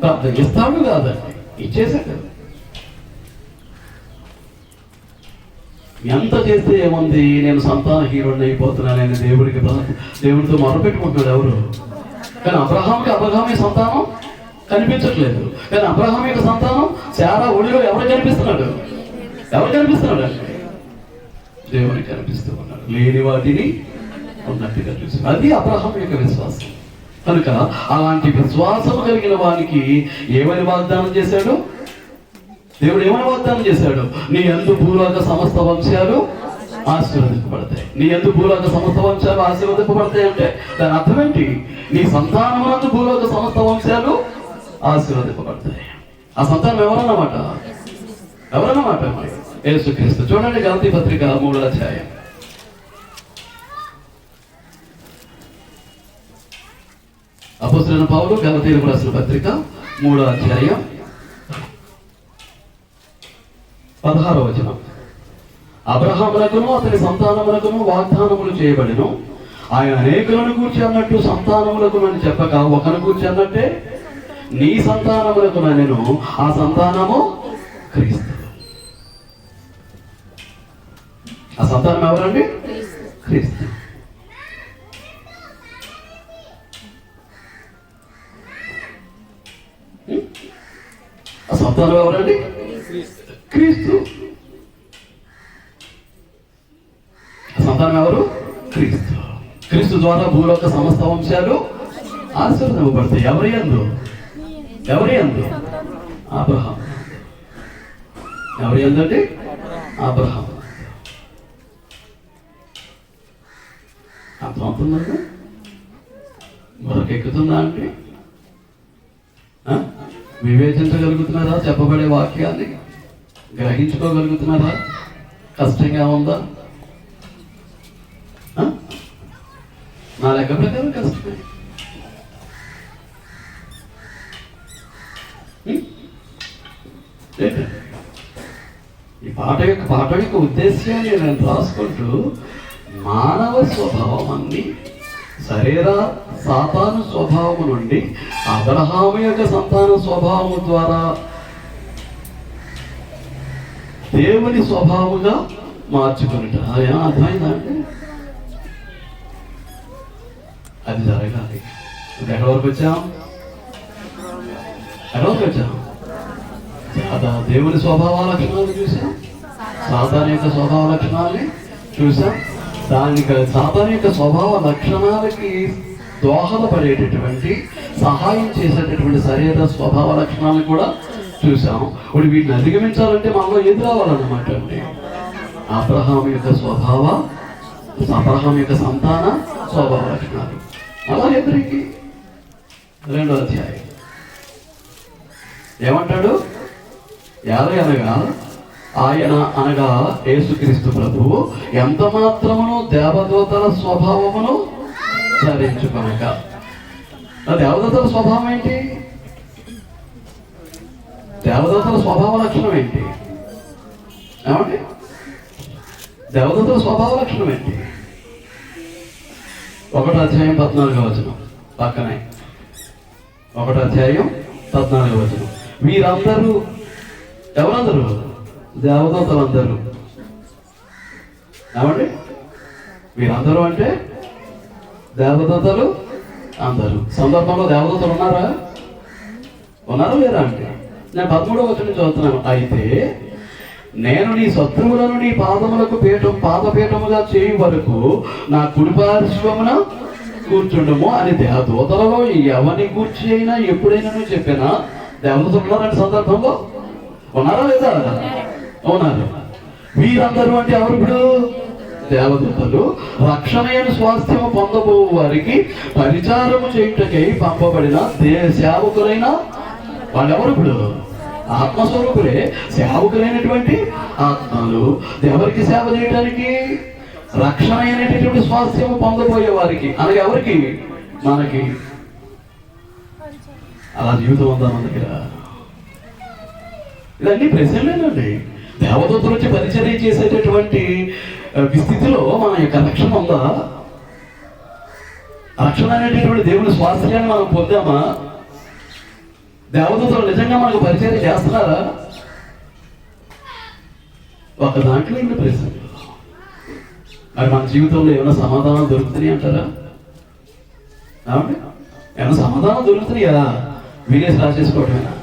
ప్రార్థన. ఇస్తాడు కాదండి, ఇచ్చేశాడు. ఎంత చేస్తే ఏముంది, నేను సంతానహీనుడిని అయిపోతున్నానని దేవుడితో మొరపెట్టుకుంటున్నాడు ఎవరు? కానీ అబ్రహాంకి సంతానం కనిపించట్లేదు. కానీ అబ్రహాం యొక్క సంతానం శారా ఒడిలో ఎవరు కనిపిస్తున్నాడు? దేవుని కనిపిస్తూ ఉన్నాడు. లేని వాటిని ఉన్నట్టుగా చూసి, అది అబ్రహాం యొక్క విశ్వాసం. కనుక అలాంటి విశ్వాసం కలిగిన వానికి ఏమని వాగ్దానం చేశాడు? దేవుడు ఏమని వాగ్దానం చేశాడు? నీ యందు భూలోక సమస్త వంశాలు ఆశీర్వదింపబడతాయి. నీ యందు భూలోక సమస్త వంశాలు ఆశీర్వదింపబడతాయి అంటే దాని అర్థం ఏంటి? నీ సంతానమునందు భూలోక సమస్త వంశాలు ఆశీర్వదింపబడతాయి. ఆ సంతానం ఎవరన్నమాట? యేసుక్రీస్తు. చూడండి గలతీ పత్రిక 3వ అధ్యాయం. అపోస్తలుడైన పౌలు గలతీయులకు రాసిన పత్రిక 3వ అధ్యాయం 16వ వచనం. అబ్రహామునకును అతని సంతానమునకును వాగ్దానములు చేయబడెను. ఆయన అనేకులను గూర్చి అన్నట్టు సంతానములకు అని చెప్పక ఒకను గూర్చి అన్నట్టే నీ సంతానములకు నేను, ఆ సంతానము క్రీస్తు. ఆ సంతానం ఎవరండి? క్రీస్తు. ఆ సంతానం ఎవరండి? క్రీస్తు. సంతానం ఎవరు? క్రీస్తు. క్రీస్తు ద్వారా భూలోక సమస్త వంశాలు ఆశీర్వదింపబడతాయి. ఎవరి యందు? ఎవరి యందు? అబ్రహాం. ఎవరి యందు అండి? అబ్రహాం. అర్థమవుతుందండి? మరొకెక్కుతుందా అంటే వివేచించగలుగుతున్నారా? చెప్పబడే వాక్యాన్ని గ్రహించుకోగలుగుతున్నారా? కష్టంగా ఉందా? నా లెక్క ప్రకారం కష్టమే. ఈ పాట యొక్క ఉద్దేశాన్ని నేను రాసుకుంటూ మానవ స్వభావం అన్ని శరీర సాతాను స్వభావము నుండి అబ్రహాము యొక్క సంతాన స్వభావము ద్వారా దేవుని స్వభావముగా మార్చుకున్నట. అర్థమైందా అంటే అది జరగాలి. ఎక్కడి వరకు వచ్చాం? దేవుని స్వభావ లక్షణాలు చూసాం, సాతాను యొక్క స్వభావ లక్షణాలని చూసాం. దానికి సాతాను యొక్క స్వభావ లక్షణాలకి దోహదపడేటటువంటి సహాయం చేసేటటువంటి శరీర స్వభావ లక్షణాలను కూడా చూసాం. ఇప్పుడు వీటిని అధిగమించాలంటే మనలో ఏది రావాలన్నమాట అండి? అబ్రహాం యొక్క సంతాన స్వభావ లక్షణాలు. అలా ఎదురికి 2వ అధ్యాయం ఏమంటాడు? ఆయన అనగా యేసుక్రీస్తు ప్రభువు ఎంత మాత్రమును దేవదూతల స్వభావమును ధరించుకొనక. దేవదూతల స్వభావం ఏంటి? దేవదూతల స్వభావ లక్షణం ఏంటి? ఏమండి? దేవదూతల స్వభావ లక్షణం ఏంటి? 1వ అధ్యాయం 14వ వచనం పక్కనే. 1వ అధ్యాయం 14వ వచనం. వీరందరూ ఎవరందరూ? దేవదూతలందరూ. ఏమండి? వీరందరూ అంటే దేవదూతలు అందరూ. సందర్భంలో దేవదూతలు ఉన్నారా లేరా అంటే నేను 13వ వచనం చదువుతున్నాను. అయితే నేను నీ శత్రువులను నీ పాదములకు పాదపీఠముగా చేయు వరకు నా కుడి పార్శ్వమున కూర్చుండము అని దూతలలో ఎవరిని కూర్చి అయినా ఎప్పుడైనా చెప్పినా దేవదూతలు ఉన్నారంటే సందర్భంలో ఉన్నారా లేదా? ఉన్నారు. వీరందరూ అంటే ఎవరు? ఇప్పుడు దేవదూతలు రక్షణయను స్వాస్థ్యము పొందబో వారికి పరిచారము చేయుటకై పంపబడిన సేవకులైన వాళ్ళెవరు? ఇప్పుడు ఆత్మస్వరూపులే, సేవకులైనటువంటి ఆత్మలు. ఎవరికి సేవ చేయడానికి? రక్షణ అయినటువంటి స్వాస్థ్యము పొందబోయే వారికి. అనగా ఎవరికి? మనకి. అలా జీవితం ఉందా మన దగ్గర? ఇదన్నీ ప్రశ్నలేనండి. దేవదూతల నుంచి పరిచర్య చేసేటటువంటి స్థితిలో మన యొక్క రక్షణ ఉందా? రక్షణ అనేటటువంటి దేవుని స్వాస్థ్యాన్ని మనం పొందామా? దేవదూతలు నిజంగా మనకు పరిచర్య చేస్తున్నారా? ఒక దాంట్లో ఇంటి ప్రశ్న. మరి మన జీవితంలో ఏమైనా సమాధానం దొరుకుతున్నాయి అంటారా? ఏమైనా సమాధానం దొరుకుతున్నాయా? వినేసి రాసేసుకోవటమేనా?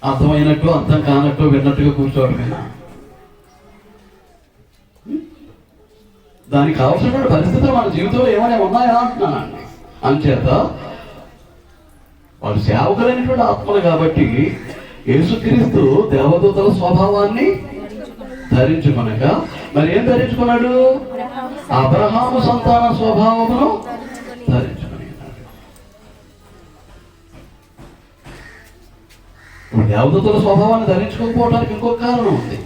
అర్థమైనట్టు అర్థం కానట్టు విన్నట్టుగా కూర్చోవటమేనా? దానికి కావాల్సిన పరిస్థితులు మన జీవితంలో ఏమైనా ఉన్నాయా అంటున్నానండి. అంచేత వాళ్ళు సేవకులైనటువంటి ఆత్మలు కాబట్టి యేసుక్రీస్తు దేవదూతల స్వభావాన్ని ధరించుకొనక మరి ఏం ధరించుకున్నాడు? అబ్రహాము సంతాన స్వభావమును ధరించుకున్నాడు. దేవదూతల స్వభావాన్ని ధరించుకోకపోవడానికి ఇంకొక కారణం ఉంది.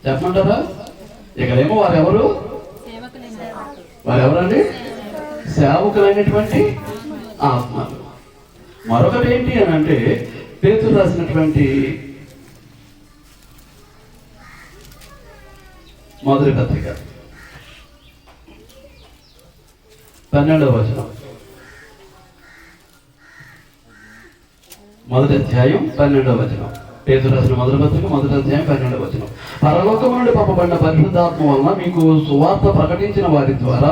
చెప్పమంటారా? ఇక్కడేమో వారెవరండి? సేవకులైనటువంటి ఆత్మలు. మరొకటి ఏంటి అని అంటే పేతురు రాసినటువంటి మొదటి పత్రిక 12వ వచనం. మొదటి అధ్యాయం 12వ వచనం. పేతురు రాసిన మొదటి పత్రిక 1వ అధ్యాయం 12వ వచనం. పరలోకము నుండి పంపబడిన పరిశుద్ధాత్మ వలన మీకు సువార్త ప్రకటించిన వారి ద్వారా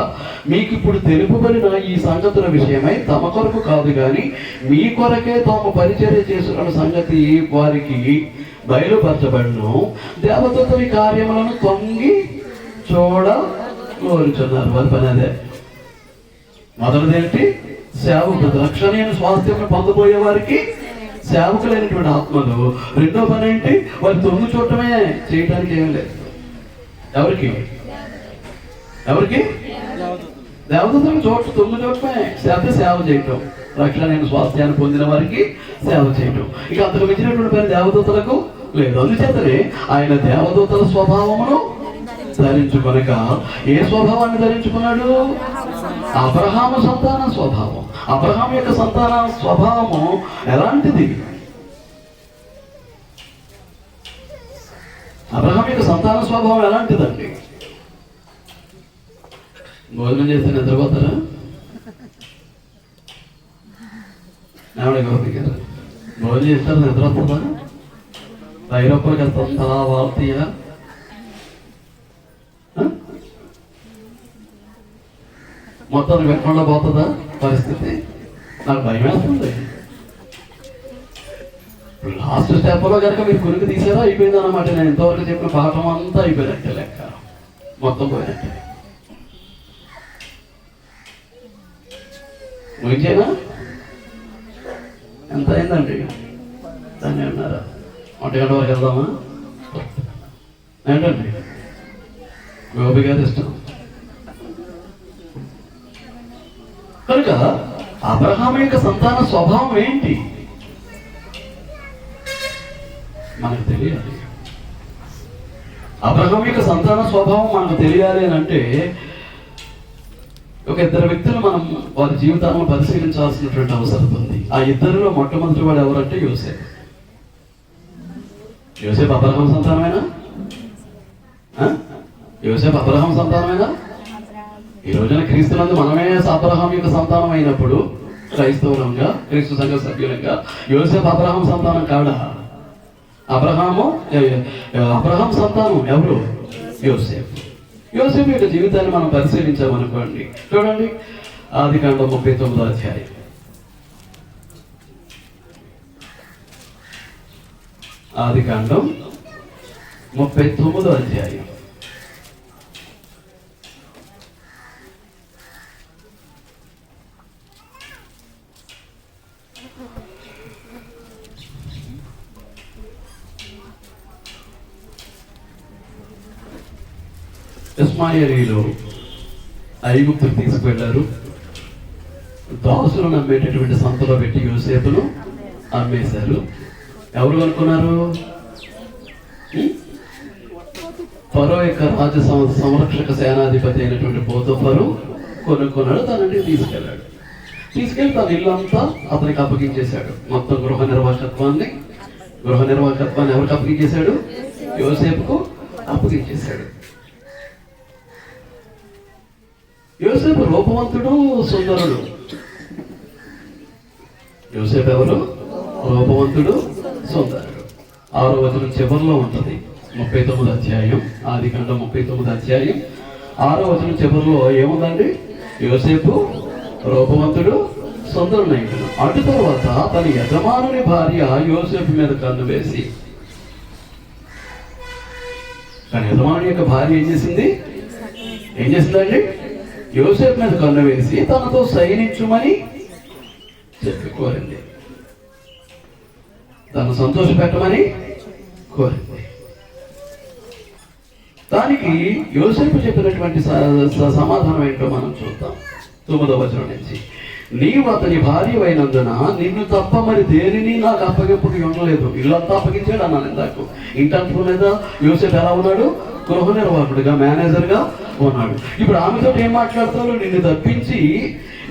మీకు ఇప్పుడు తెలుపబడిన ఈ సంగతుల విషయమై తమ కొరకు కాదు కానీ మీ కొరకే తాము పరిచర్య చేస్తున్న సంగతి వారికి బయలుపరచబడును. దేవదూతల కార్యములను తొంగి చూడ కోరుచున్నారు. వారి పని అదే. మొదటిదేంటి? సేవకుడు రక్షణీయ స్వాస్థ్యం పొందబోయే వారికి సేవకులైనటువంటి ఆత్మలు. రెండో పని ఏంటి? వారి తొంగు చూడటమే, చేయడానికి ఏం లేదు. ఎవరికి? దేవదూతలకు తొంగు చూడటమే, సేవ చేయటం. రక్షణీయ స్వాస్థ్యాన్ని పొందిన వారికి సేవ చేయటం. ఇక అంతకు మించినటువంటి పని దేవదూతలకు లేదు. అందుచేతనే ఆయన దేవదూతల స్వభావమును ధరించుకొనక ఏ స్వభావాన్ని ధరించుకున్నాడు? అబ్రహాము సంతాన స్వభావం. అబ్రహాం యొక్క సంతాన స్వభావము ఎలాంటిది? అబ్రహాం యొక్క సంతాన స్వభావం ఎలాంటిదండి? భోజనం చేస్తే నిద్రపోతారా? గోపి గారు భోజనం చేస్తారు, నిద్ర వస్తుందా? ఐరోపాకి వస్తుందా? భారతీయ మొత్తం పెట్టకుండా పోతుందా పరిస్థితి? నాకు భయం వేస్తుంది. లాస్ట్ స్టెప్లో కనుక మీరు కురికి తీసారా అయిపోయింది అన్నమాట. నేను ఇంతవరకు చెప్పిన పాఠం అంతా అయిపోయినట్టే, లెక్క మొత్తం పోయినట్టే. ముగించేనా? ఎంత అయిందండి? దాన్ని అన్నారా? 1 గంట వరకు వెళ్దామా? ఏంటండి గోపి గారు ఇష్టం కనుక అబ్రహాం యొక్క సంతాన స్వభావం ఏంటి మనకు తెలియాలి. అబ్రహాం యొక్క సంతాన స్వభావం మనకు తెలియాలి అని అంటే ఒక ఇద్దరు వ్యక్తులు మనం వారి జీవితాలను పరిశీలించాల్సినటువంటి అవసరం ఉంది. ఆ ఇద్దరిలో మొట్టమొదటి వాడు ఎవరంటే యోసేపు. యోసేపు అబ్రహాం సంతానమేనా? యోసేపు అబ్రహాం సంతానమేనా? ఈ రోజున క్రీస్తునందు మనమే అబ్రహాం యొక్క సంతానం అయినప్పుడు క్రైస్తవులంగా, క్రీస్తు సంఘ సభ్యులంగా యోసేపు అబ్రహాం సంతానం కాడా? అబ్రహాం సంతానం ఎవరు? యోసేపు. యోసేపు యొక్క జీవితాన్ని మనం పరిశీలించామనుకోండి. చూడండి, ఆదికాండం 39వ అధ్యాయం. ఆదికాండం 39వ అధ్యాయం. ఇస్మాయిలీలు ఐగుప్తుకు తీసుకువెళ్ళారు. దాసులను అమ్మేటటువంటి సంతలో పెట్టి యోసేపును అమ్మేశారు. ఎవరు కొనుక్కున్నారు? ఫరో యొక్క రాజ్య సంరక్షక సేనాధిపతి అయినటువంటి పోతోఫరు కొనుక్కున్నాడు. తనని తీసుకెళ్ళాడు. తీసుకెళ్ళి తన ఇల్లు అంతా అతనికి అప్పగించేశాడు. మొత్తం గృహ నిర్వాహకత్వాన్ని ఎవరికి అప్పగించేశాడు? యోసేపుకు అప్పగించేశాడు. యోసేపు రూపవంతుడు, సుందరుడు. యోసేపు ఎవరు? రూపవంతుడు, సుందరుడు. 6వ వచనం చివరిలో ఉంటుంది. 39వ అధ్యాయం, ఆదికాండం 39వ అధ్యాయం 6వ వచనం చివరిలో ఏముందండి? యోసేపు రూపవంతుడు, సుందరునైన. అటు తర్వాత తన యజమానుని భార్య యోసేపు మీద కన్ను వేసి, తన యజమాని యొక్క భార్య ఏం చేసిందండి? యోసేపు మీద కన్ను వేసి తనతో శయనించుమని చెప్పి కోరింది. తను సంతోష పెట్టమని కోరింది. దానికి యోసేపు చెప్పినటువంటి సమాధానం ఏంటో మనం చూద్దాం. 9వ వచనం నుంచి, నీవు అతని భార్య అయినందున నిన్ను తప్ప మరి దేనిని నాకు అప్పగింపుకి ఉండలేదు. ఇల్లంతా అప్పగించాడు అన్నాను ఇందాక. ఇంటి అనుకునేదా యోసేపు ఎలా ఉన్నాడు? గృహ నిర్వాహకుడిగా, మేనేజర్గా ఉన్నాడు. ఇప్పుడు ఆమెతో ఏం మాట్లాడతాడు? నిన్ను తప్పించి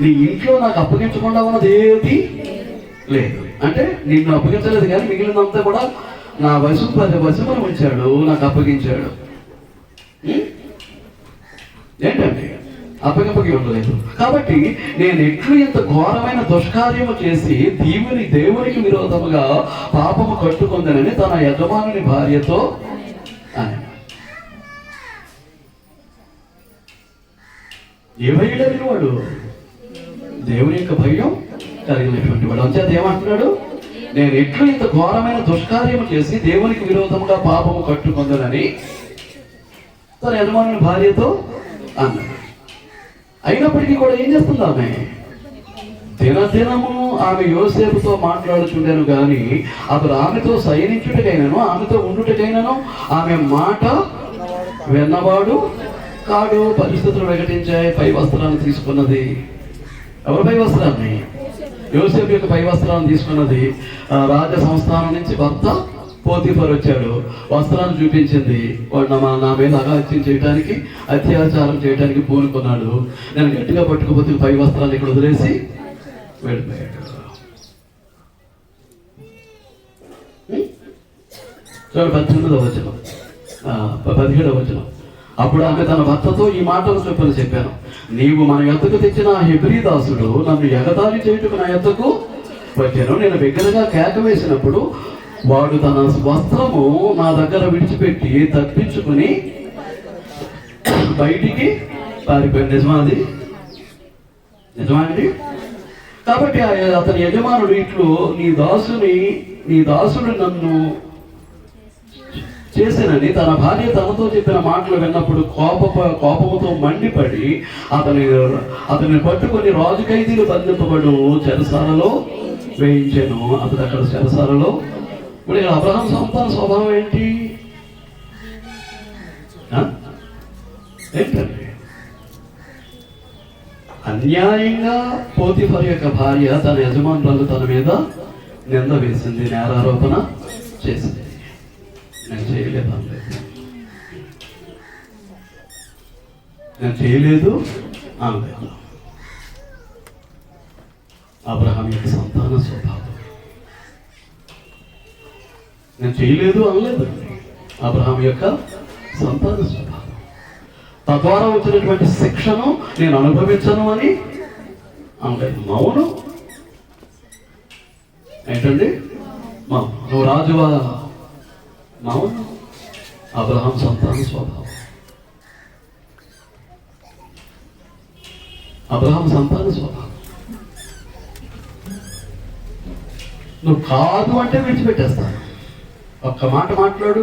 నీ ఇంట్లో నాకు అప్పగించకుండా ఉన్నది ఏది లేదు. అంటే నిన్ను అప్పగించలేదు కానీ మిగిలినంతా కూడా నా వశమును ఉంచాడు, నాకు అప్పగించాడు. ఏంటండి అప్పగప్పకి ఉండలేదు. కాబట్టి నేను ఎట్లు ఇంత ఘోరమైన దుష్కార్యము చేసి దేవునికి విరోధముగా పాపము కట్టుకుందనని తన యజమానుని భార్యతో అని. ఏ భయం కలిగిన వాడు? దేవుని యొక్క భయం కలిగినటువంటి వాడు. అంచేత ఏమంటున్నాడు? నేను ఎట్లు ఇంత ఘోరమైన దుష్కార్యము చేసి దేవునికి విరోధముగా పాపము కట్టుకుందనని తన యజమానుని భార్యతో అన్నాడు. అయినప్పటికీ కూడా ఏం చేస్తుంది ఆమె? దినదినము ఆమె యోసేపుతో మాట్లాడుచుండెను కానీ అతడు ఆమెతో శయనించుటకైనను ఆమెతో ఉండుటకైనను ఆమె మాట విన్నవాడు కాడు. పరిస్థితులు ప్రకటించాయి. పై వస్త్రాన్ని తీసుకున్నది. ఎవరు పై వస్త్రాన్ని? యోసేపు యొక్క పై వస్త్రాన్ని తీసుకున్నది. రాజ సంస్థానం నుంచి భర్త పోతీఫర్ వచ్చాడు, వస్త్రాన్ని చూపించింది. వాడు నా మీద అగాత్యం చేయడానికి, అత్యాచారం చేయడానికి పూనుకున్నాడు. నేను గట్టిగా పట్టుకుపోతే పై వస్త్రాన్ని ఇక్కడ వదిలేసి వెళ్ళిపోయాడు. చూడండి 18వ వచనం, 17వ వచనం. అప్పుడు ఆమె తన భర్తతో ఈ మాటలు చెప్పాను, నీవు మన యొద్దకు తెచ్చిన హెబ్రీ దాసుడు నన్ను ఎగతాళి చేయుటకు నా యొద్దకు వచ్చాను. నేను బిగ్గరగా కేక వేసినప్పుడు వాడు తన వస్త్రము నా దగ్గర విడిచిపెట్టి తప్పించుకుని బయటికి పారిపోయాడు. నిజమాది? నిజమాండి? కాబట్టి అతని యజమానుడు ఇట్లు నీ దాసుడు నన్ను చేశానని తన భార్య తనతో చెప్పిన మాటలు విన్నప్పుడు కోపముతో మండిపడి అతని పట్టుకొని రాజు ఖైదీలు బంధింపబడు చెరసాలలో వేయించాను. అతడు అక్కడ చెరసాలలో. ఇప్పుడు ఇక్కడ అబ్రహాం సంతాన స్వభావం ఏంటి? ఏంటండి? అన్యాయంగా పోతీఫర్ యొక్క భార్య తన యజమానురాలు తన మీద నింద వేసింది, నేరారోపణ చేసింది. నేను చేయలేదు అనలేదు, నేను చేయలేదు అనలేదు. అబ్రహాం యొక్క సంతాన స్వభావం. నేను చేయలేదు అనలేదు, అబ్రహాం యొక్క సంతాన స్వభావం. తద్వారా వచ్చినటువంటి శిక్షను నేను అనుభవించను అని అనలేదు. మౌనం ఏంటండి? మౌనం. నువ్వు రాజువా? మౌనం. అబ్రహాం సంతాన స్వభావం. అబ్రహాం సంతాన స్వభావం. నువ్వు కాదు అంటే విడిచిపెట్టేస్తాను. ఒక్క మాట మాట్లాడు.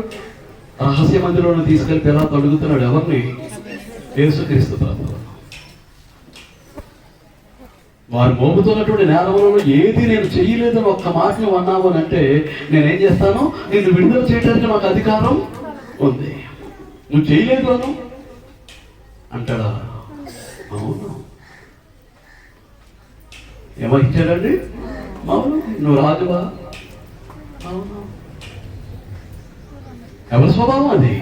రహస్య మందిరంలో తీసుకెళ్లి పిల్లలు అడుగుతున్నాడు. ఎవరిని? యేసుక్రీస్తు ప్రభువు. వారు మోపుతున్నటువంటి నేరములలో ఏది నేను చెయ్యలేదని ఒక్క మాట నువ్వు అన్నావు అని అంటే నేనేం చేస్తాను? నిన్ను విడుదల చేయడానికి నాకు అధికారం ఉంది. నువ్వు చేయలేదు అను అంటాడా? అవును. ఏమో ఇచ్చాడండి? అవును. నువ్వు రాజువా? అవును. ఎవరి స్వభావం అది?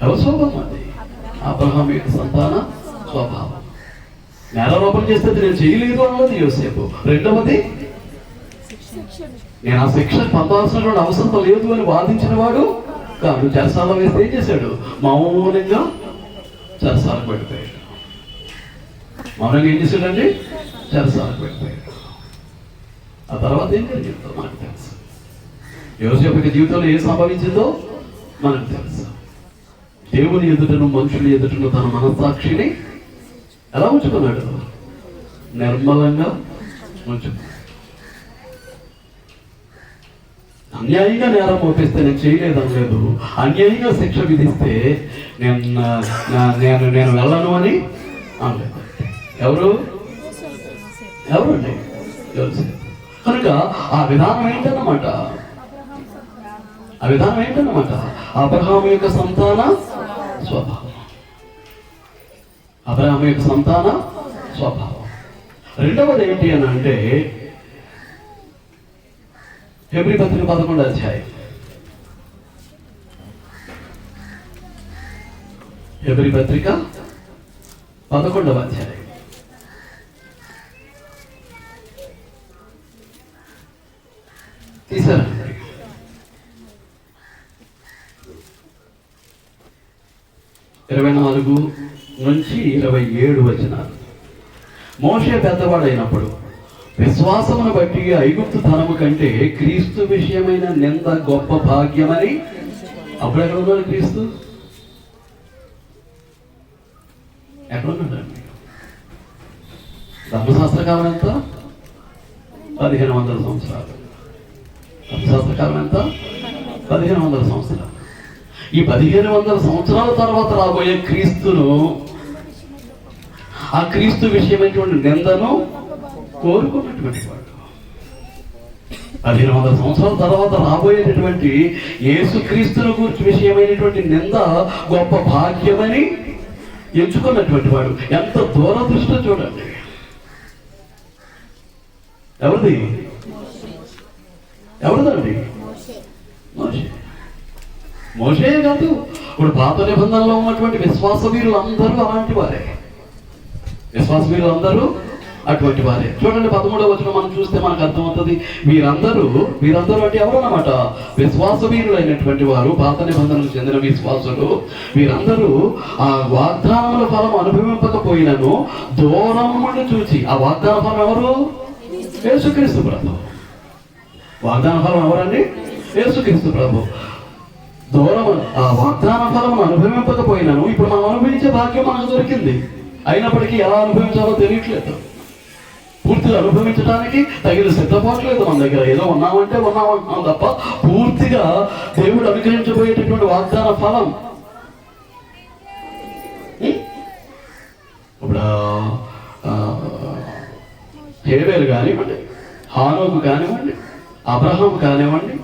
ఎవరి స్వభావం అది? అబ్రహాం యొక్క సంతాన స్వభావం. నేరారోపణ చేస్తే నేను చేయలేదు అన్నది యోసేపు. రెండవది, నేను ఆ శిక్ష పొందాల్సినటువంటి అవసరం లేదు అని వాదించిన వాడు కాదు. చెరసాల వేస్తే ఏం చేశాడు? మౌనంగా చెరసాలకు పడిపోయాడు. మౌనంగా ఏం చేశాడండి? చెరసాలకు పడిపోయాడు. ఆ తర్వాత ఏం జరిగిందో మనకు తెలుసు. యోసేపు యొక్క జీవితంలో ఏం సంభవించిందో మనకు తెలుసు. దేవుని ఎదుటను మనుషుల ఎదుటను తన మనస్సాక్షిని ఎలా ఉంచుకున్నాడు? నిర్మలంగా ఉంచుకున్నాడు. అన్యాయంగా నేరం మోపిస్తే నేను చేయలేదనలేదు, అన్యాయంగా శిక్ష విధిస్తే నేను వెళ్ళను అని అనలేదు. ఎవరండి? కనుక ఆ విధానం ఏంటన్నమాట? అబ్రహాము యొక్క సంతాన స్వభావం. అబ్రహాము యొక్క సంతాన స్వభావం. రెండవది ఏంటి అని అంటే హెబ్రీ పత్రిక 11వ అధ్యాయం. హెబ్రీ పత్రిక 11వ అధ్యాయం. తీసారా? 24 నుంచి 27 వచనాలు. మోషే పెద్దవాడైనప్పుడు విశ్వాసమును బట్టి ఐగుప్తు ధనము కంటే క్రీస్తు విషయమైన నింద గొప్ప భాగ్యమని. అప్పుడు ఎక్కడ ఉన్నాడు క్రీస్తు? ఎక్కడ ఉన్నాడండి? ధర్మశాస్త్ర కాలం ఎంత? 1500 సంవత్సరాలు. ధర్మశాస్త్ర కాలం ఎంత? 1500 సంవత్సరాలు. ఈ 1500 సంవత్సరాల తర్వాత రాబోయే క్రీస్తును, ఆ క్రీస్తు విషయమైనటువంటి నిందను కోరుకున్నటువంటి వాడు. 1500 సంవత్సరాల తర్వాత రాబోయేటటువంటి యేసు క్రీస్తును గురించి విషయమైనటువంటి నింద గొప్ప భాగ్యమని ఎంచుకున్నటువంటి వాడు. ఎంత దూరదృష్టి చూడండి. ఎవరిదండి? మోషే కాదు, ఇప్పుడు పాత నిబంధనలో ఉన్నటువంటి విశ్వాస వీరులందరూ అలాంటి వారే. విశ్వాస వీరులందరూ అటువంటి వారే. చూడండి 13వ వచనం మనం చూస్తే మనకు అర్థమవుతుంది. వీరందరూ అంటే ఎవరన్నమాట? విశ్వాస వీరులైనటువంటి వారు, పాత నిబంధనకు చెందిన విశ్వాసులు. వీరందరూ ఆ వాగ్దానముల ఫలం అనుభవింపకపోయినను దూరం నుండి చూచి, ఆ వాగ్దాన ఫలం ఎవరు? యేసుక్రీస్తు ప్రభు. వాగ్దాన ఫలం ఎవరండి? యేసుక్రీస్తు ప్రభు. దూరం ఆ వాగ్దాన ఫలం అనుభవింపకపోయినను ఇప్పుడు మనం అనుభవించే భాగ్యం మనకు దొరికింది. అయినప్పటికీ ఎలా అనుభవించాలో తెలియట్లేదు. పూర్తిగా అనుభవించడానికి తగిన సిద్ధపోవట్లేదు మన దగ్గర. ఏదో ఉన్నామంటున్నాం తప్ప పూర్తిగా దేవుడు అనుగ్రహించబోయేటటువంటి వాగ్దాన ఫలం ఇప్పుడు హేబేలు కానివ్వండి, హానోకు కానివ్వండి, అబ్రహాం కానివ్వండి,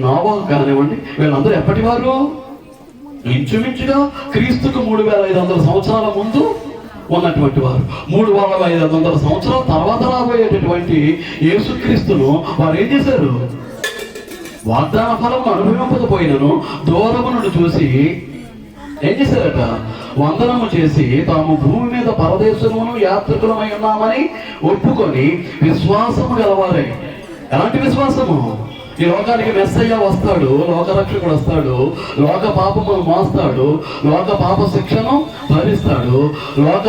నోవహు కానివ్వండి, వీళ్ళందరూ ఎప్పటి వారు? ఇంచుమించుగా క్రీస్తుకు 3500 సంవత్సరాల ముందు ఉన్నటువంటి వారు. 3500 సంవత్సరాల తర్వాత రాబోయేటటువంటి యేసుక్రీస్తును వారు ఏం చేశారు? వాగ్దాన ఫలం అనుభవింపకపోయినను దూరము నుండి చూసి ఏం చేశారట? వందనము చేసి తాము భూమి మీద పరదేశమును యాత్రికులమై ఉన్నామని ఒప్పుకొని విశ్వాసము గలవారై. ఎలాంటి విశ్వాసము? ఈ లోకానికి మెస్సయ్య వస్తాడు, లోకరక్షకుడు వస్తాడు, లోక పాపమును మోస్తాడు, లోక పాప శిక్షను భరిస్తాడు, లోక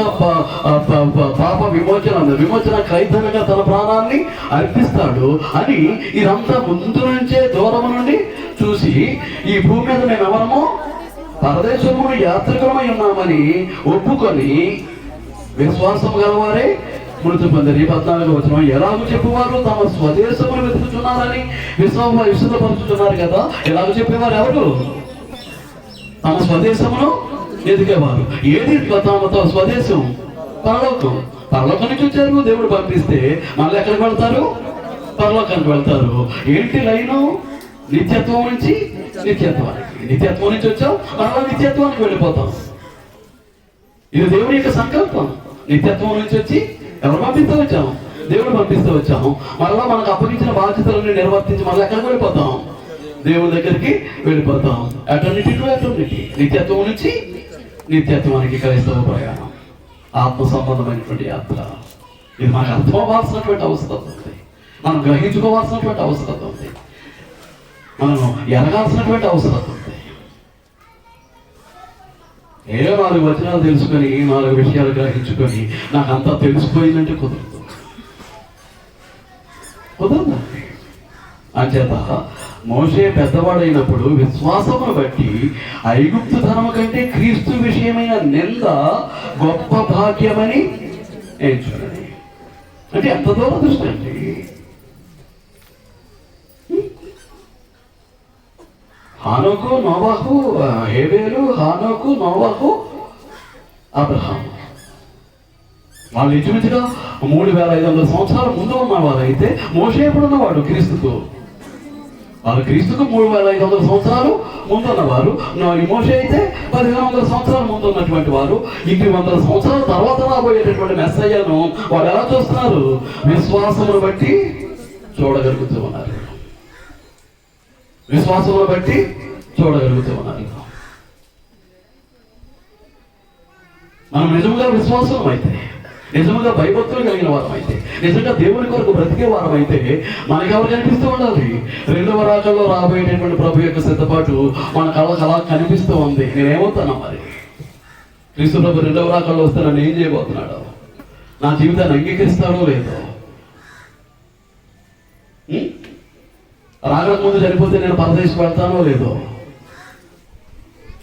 పాప విమోచన ఖైదనగా తన ప్రాణాన్ని అర్పిస్తాడు అని ఇదంతా ముందు నుంచే దూరం నుండి చూసి ఈ భూమి మీద మేము ఎవరమో పరదేశమును యాత్రికులమై ఉన్నామని ఒప్పుకొని విశ్వాసం గలవారే మృతి పొందిరి. 14వ వచనం. ఎలాగో చెప్పువారు తమ స్వదేశమును వెతుకుతున్నారని విశ్వపరుచుతున్నారు కదా. ఎలాగో చెప్పేవారు ఎవరు? తమ స్వదేశమును ఎదిగేవారు. ఏది తమ స్వదేశం? పరలోకం. పరలోకం నుంచి వచ్చారు. దేవుడు పంపిస్తే మళ్ళీ ఎక్కడికి వెళ్తారు? పరలోకానికి వెళ్తారు. ఏంటి లైను? నిత్యత్వం నుంచి నిత్యత్వానికి. నిత్యత్వం నుంచి వచ్చాం, మళ్ళీ నిత్యత్వానికి వెళ్ళిపోతాం. ఇది దేవుని యొక్క సంకల్పం. నిత్యత్వం నుంచి వచ్చి ఎవరు పంపిస్తూ వచ్చాము? దేవుడు పంపిస్తూ వచ్చాము. మళ్ళీ మనకు అప్పగించిన బాధ్యతలను నిర్వర్తించి మళ్ళీ ఎక్కడికి వెళ్ళిపోతాం? దేవుని దగ్గరికి వెళ్ళిపోతాం. Eternity to eternity. నిత్యత్వం నుంచి నిత్యత్వానికి క్రైస్తవ ప్రయాణం, ఆత్మ సంబంధమైనటువంటి యాత్ర. ఇది మనకు అర్థం అవ్వాల్సినటువంటి అవసరం ఉంది. మనం గ్రహించుకోవాల్సినటువంటి అవసరం ఉంది. మనం ఎరగాల్సినటువంటి అవసరం ఉంది. ఏదో 4 వచనాలు తెలుసుకొని 4 విషయాలు గ్రహించుకొని నాకు అంతా తెలిసిపోయిందంటే కుదరదు. అంచేత మోషే పెద్దవాడైనప్పుడు విశ్వాసమును బట్టి ఐగుప్తు ధనము కంటే క్రీస్తు విషయమైన నింద గొప్ప భాగ్యమని ఎంచుకున్నది. అంటే ఎంత దూరదృష్టి అండి. హానోకు, నోవాహు, హేబేలు, హానోకు, నోవాహు, అబ్రహాం వాళ్ళు ఇంచుమించుగా 3500 సంవత్సరాల ముందు ఉన్నవారు. అయితే మోషే ఎప్పుడున్నవాడు? క్రీస్తుకు. వాళ్ళు క్రీస్తుకు 3500 సంవత్సరాలు ముందున్నవారు. మోషే అయితే 1500 సంవత్సరాల ముందు ఉన్నటువంటి వారు. 100 సంవత్సరాల తర్వాత రాబోయేటటువంటి మెస్సయ్యను వాళ్ళు ఎలా చూస్తున్నారు? విశ్వాసమును బట్టి చూడగలుగుతూ ఉన్నారు. విశ్వాసమును బట్టి చూడగలుగుతూ ఉన్నారు. మనం నిజంగా విశ్వాసం అయితే, నిజంగా భయభక్తులు కలిగిన వారం అయితే, నిజంగా దేవుని కొరకు బ్రతికే వారం అయితే మనకి ఎవరు కనిపిస్తూ ఉండాలి? 2వ రాకల్లో రాబోయేటటువంటి ప్రభు యొక్క సిద్ధపాటు మన కళ్ళకు అలా కనిపిస్తూ ఉంది. నేనేమవుతాను మరి? క్రీస్తు ప్రభు రెండవ రాకల్లో వస్తే నన్ను ఏం చేయబోతున్నాడు, నా జీవితాన్ని అంగీకరిస్తాడో లేదో, రాగడ ముందు చనిపోతే నేను పరదేశం వెళ్తానో లేదో,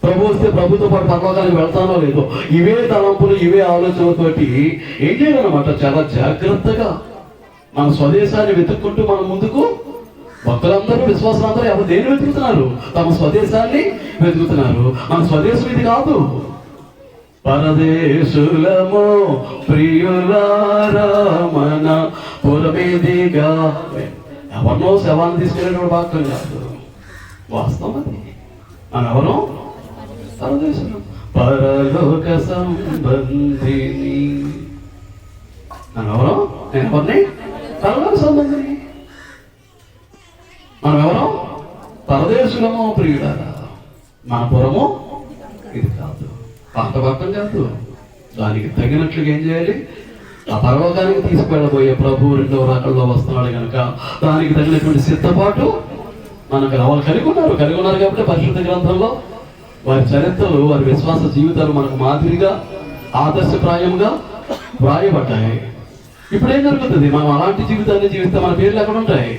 ప్రభు వస్తే ప్రభుతో పాటు పర్వకాలకు వెళ్తానో లేదో, ఇవే తలంపులు ఇవే ఆలోచనలతోటి ఏం చేయాలన్నమాట, చాలా జాగ్రత్తగా మన స్వదేశాన్ని వెతుక్కుంటూ మనం ముందుకు, భక్తులందరూ విశ్వాసులందరూ ఎవరు దేన్ని వెతుకుతున్నారు, తమ స్వదేశాన్ని వెతుకుతున్నారు. మన స్వదేశం ఇది కాదు. పరదేశులము ప్రియులారా మన పురమేదిగా, ఎవరినో శవాన్ని తీసుకెళ్ళేటువంటి వాక్యం కాదు, వాస్తవం అది. మనం ఎవరో పరదేశులం, పరలోక సంబంధిని. మనం ఎవరో, నేను ఎవరిని, పరలోక సంబంధిని. మనం ఎవరో పరదేశులము ప్రియులారా మన పురము ఇది కాదు, పాతపక్కం కాదు. దానికి తగినట్లుగా ఏం చేయాలి, ఆ పరలోకానికి తీసుకెళ్ళబోయే ప్రభు రెండవ రాకల్లో వస్తున్నాడు కనుక దానికి తగినటువంటి సిద్ధపాటు మనకు వాళ్ళు కలిగి ఉన్నారు కాబట్టి పరిశుద్ధ గ్రంథంలో వారి చరిత్రలు, వారి విశ్వాస జీవితాలు మనకు మాదిరిగా ఆదర్శప్రాయంగా వ్రాయబడ్డాయి. ఇప్పుడు ఏం జరుగుతుంది, మనం అలాంటి జీవితాన్ని జీవిస్తే మన పేర్లు ఎక్కడ ఉంటాయి,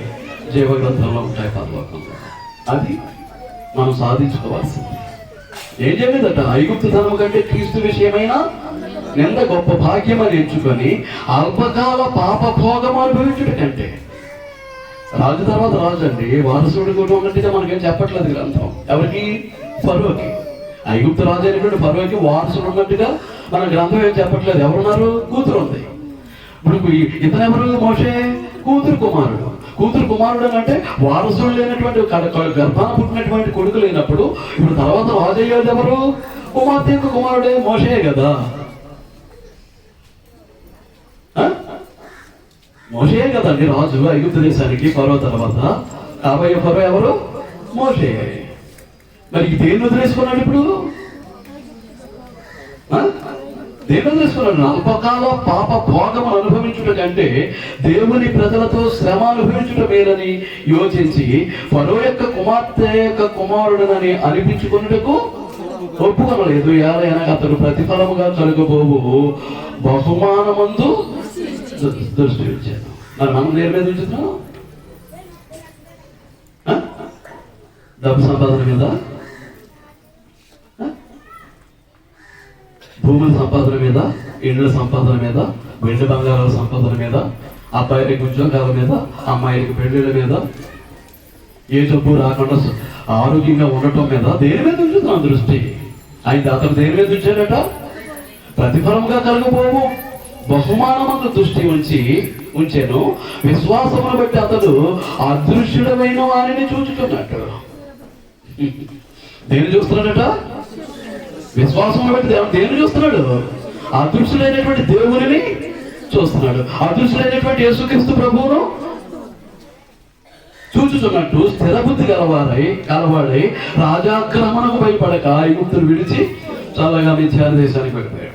జీవ గ్రంథంలో ఉంటాయి పరలోకంలో. అది మనం సాధించుకోవాల్సింది. ఏం చేయలేదట, ఐగుప్తు ధనము కంటే క్రీస్తు విషయమైన ఎంత గొప్ప భాగ్యం అని ఎంచుకొని అల్పకాల పాప భోగం అనుభవించుట కంటే. రాజు తర్వాత రాజు అండి, వారసుడు కూడా ఉన్నట్టుగా మనకేం చెప్పట్లేదు గ్రంథం. ఎవరికి, ఫరోకి. ఐగుప్తు రాజు అయినటువంటి ఫరోకి వారసుడు ఉన్నట్టుగా మన గ్రంథం ఏం చెప్పట్లేదు. ఎవరున్నారు, కూతురు ఉంది. ఇప్పుడు ఇతను ఎవరు, మోషే కూతురు కుమారుడు అని అంటే వారసుడు లేనటువంటి గర్భాన పుట్టినటువంటి కొడుకు లేనప్పుడు ఇప్పుడు తర్వాత రాజు అయ్యేది ఎవరు, కుమార్తె యొక్క కుమారుడే మోషే కదా. మోషే కదండి రాజు ఐగుప్తు దేశానికి. ఫరో తర్వాత కాబోయే ఫరో ఎవరు, మోషే. మరి దేన్ని వదిలేసుకున్నాడు ఇప్పుడు, దేన్ని వదిలేసుకున్నాడు, అల్పకాల పాప భోగం అనుభవించుట కంటే దేవుని ప్రజలతో శ్రమ అనుభవించుట మేలని యోచించి ఫరో యొక్క కుమార్తె యొక్క కుమారుడనని అనిపించుకున్నటకు ఒప్పుకొనలేదు. ఏలైనా అతడు ప్రతిఫలముగా కలుగబోవు బహుమానమందు దృష్టి ఉంచాను. మరి మనం దేని మీద ఉంచుతున్నాం, డబ్బు సంపాదన మీద, భూముల సంపాదన మీద, ఇండ్ల సంపాదన మీద, వెండి బంగారాల సంపాదన మీద, అబ్బాయిలకి ఉద్యోగాల మీద, అమ్మాయిలకి పెళ్లిళ్ళ మీద, ఏ జబ్బు రాకుండా ఆరోగ్యంగా ఉండటం మీద, దేని మీద ఉంచుతున్నాం దృష్టి. అతను దేని మీద ఉంచాడట, ప్రతిఫలముగా కలుగబోవు బహుమానమందు దృష్టి ఉంచాను. విశ్వాసమును బట్టి అతడు అదృశ్యుడమైన వారిని చూచుతున్నట్టు. దేన్ని చూస్తున్నాడట, విశ్వాసమును బట్టి దేన్ని చూస్తున్నాడు, అదృశ్యుడైనటువంటి దేవుని చూస్తున్నాడు. అదృశ్యుడైనటువంటి యేసుక్రీస్తు ప్రభువును చూచుతున్నట్టు స్థిరబుద్ధి కలవాడై రాజాక్రమణకు భయపడక ఐగుప్తును విడిచి చల్లగా మిథ్యాల దేశానికి వెళ్ళిపోయాడు.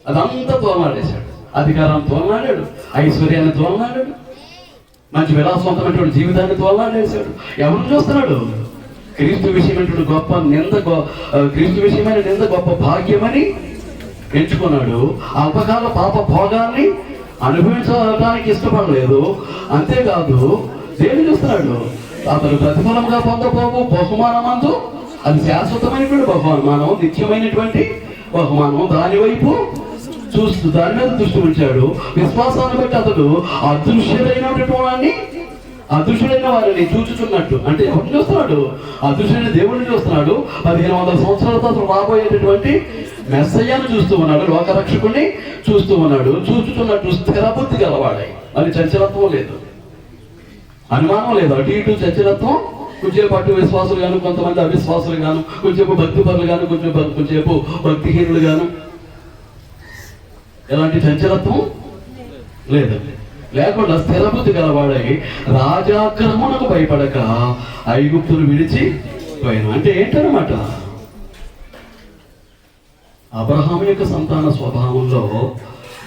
అదంతా తోలనాడేశాడు. అధికారాన్ని తోలనాడాడు, ఐశ్వర్యాన్ని తోలనాడాడు, మంచి విలాసవంతమైనటువంటి జీవితాన్ని తోలనాడేశాడు. ఎవరు చూస్తున్నాడు, క్రీస్తు విషయమైనటువంటి క్రీస్తు విషయమైన నింద గొప్ప భాగ్యమని ఎంచుకున్నాడు. అల్పకాల పాప భోగాన్ని అనుభవించడానికి ఇష్టపడలేదు. అంతేకాదు దేన్ని చూస్తున్నాడు, అతను ప్రతిఫలంగా పొందబోవు బహుమానమందు, అది శాశ్వతమైనటువంటి బహుమానం, నిత్యమైనటువంటి బహుమానం, దాని వైపు చూస్తూ దాని మీద దృష్టి ఉంచాడు. విశ్వాసాన్ని బట్టి అతడు అదృశ్యుడైన వారిని చూచుచున్నట్టు. అంటే ఎవరిని చూస్తున్నాడు, అదృశ్యుడైన దేవుడిని చూస్తున్నాడు. 1500 సంవత్సరాలతో అతను రాబోయేటటువంటి మెస్సయ్యను చూస్తూ ఉన్నాడు, లోకరక్షకుడిని చూస్తూ ఉన్నాడు. చూచుచున్నట్టు స్థిరబుద్ధి గలవాడై, మరి చంచలత్వం లేదు, అనుమానం లేదు. అటు ఇటు చంచలత్వం, కొంచెంసేపు అటు విశ్వాసులు గాను, కొంతమంది అవిశ్వాసులు గాను, కొంచెంసేపు భక్తి పరులు గాను, కొంచెంసేపు భక్తిహీనులు గాను, ఎలాంటి చంచలత్వం లేదు. లేకుండా స్థిరబుద్ధి గలవాడై రాజాక్రమణకు భయపడక ఐగుప్తును విడిచి పోయాను. అంటే ఏంటన్నమాట, అబ్రహాము యొక్క సంతాన స్వభావంలో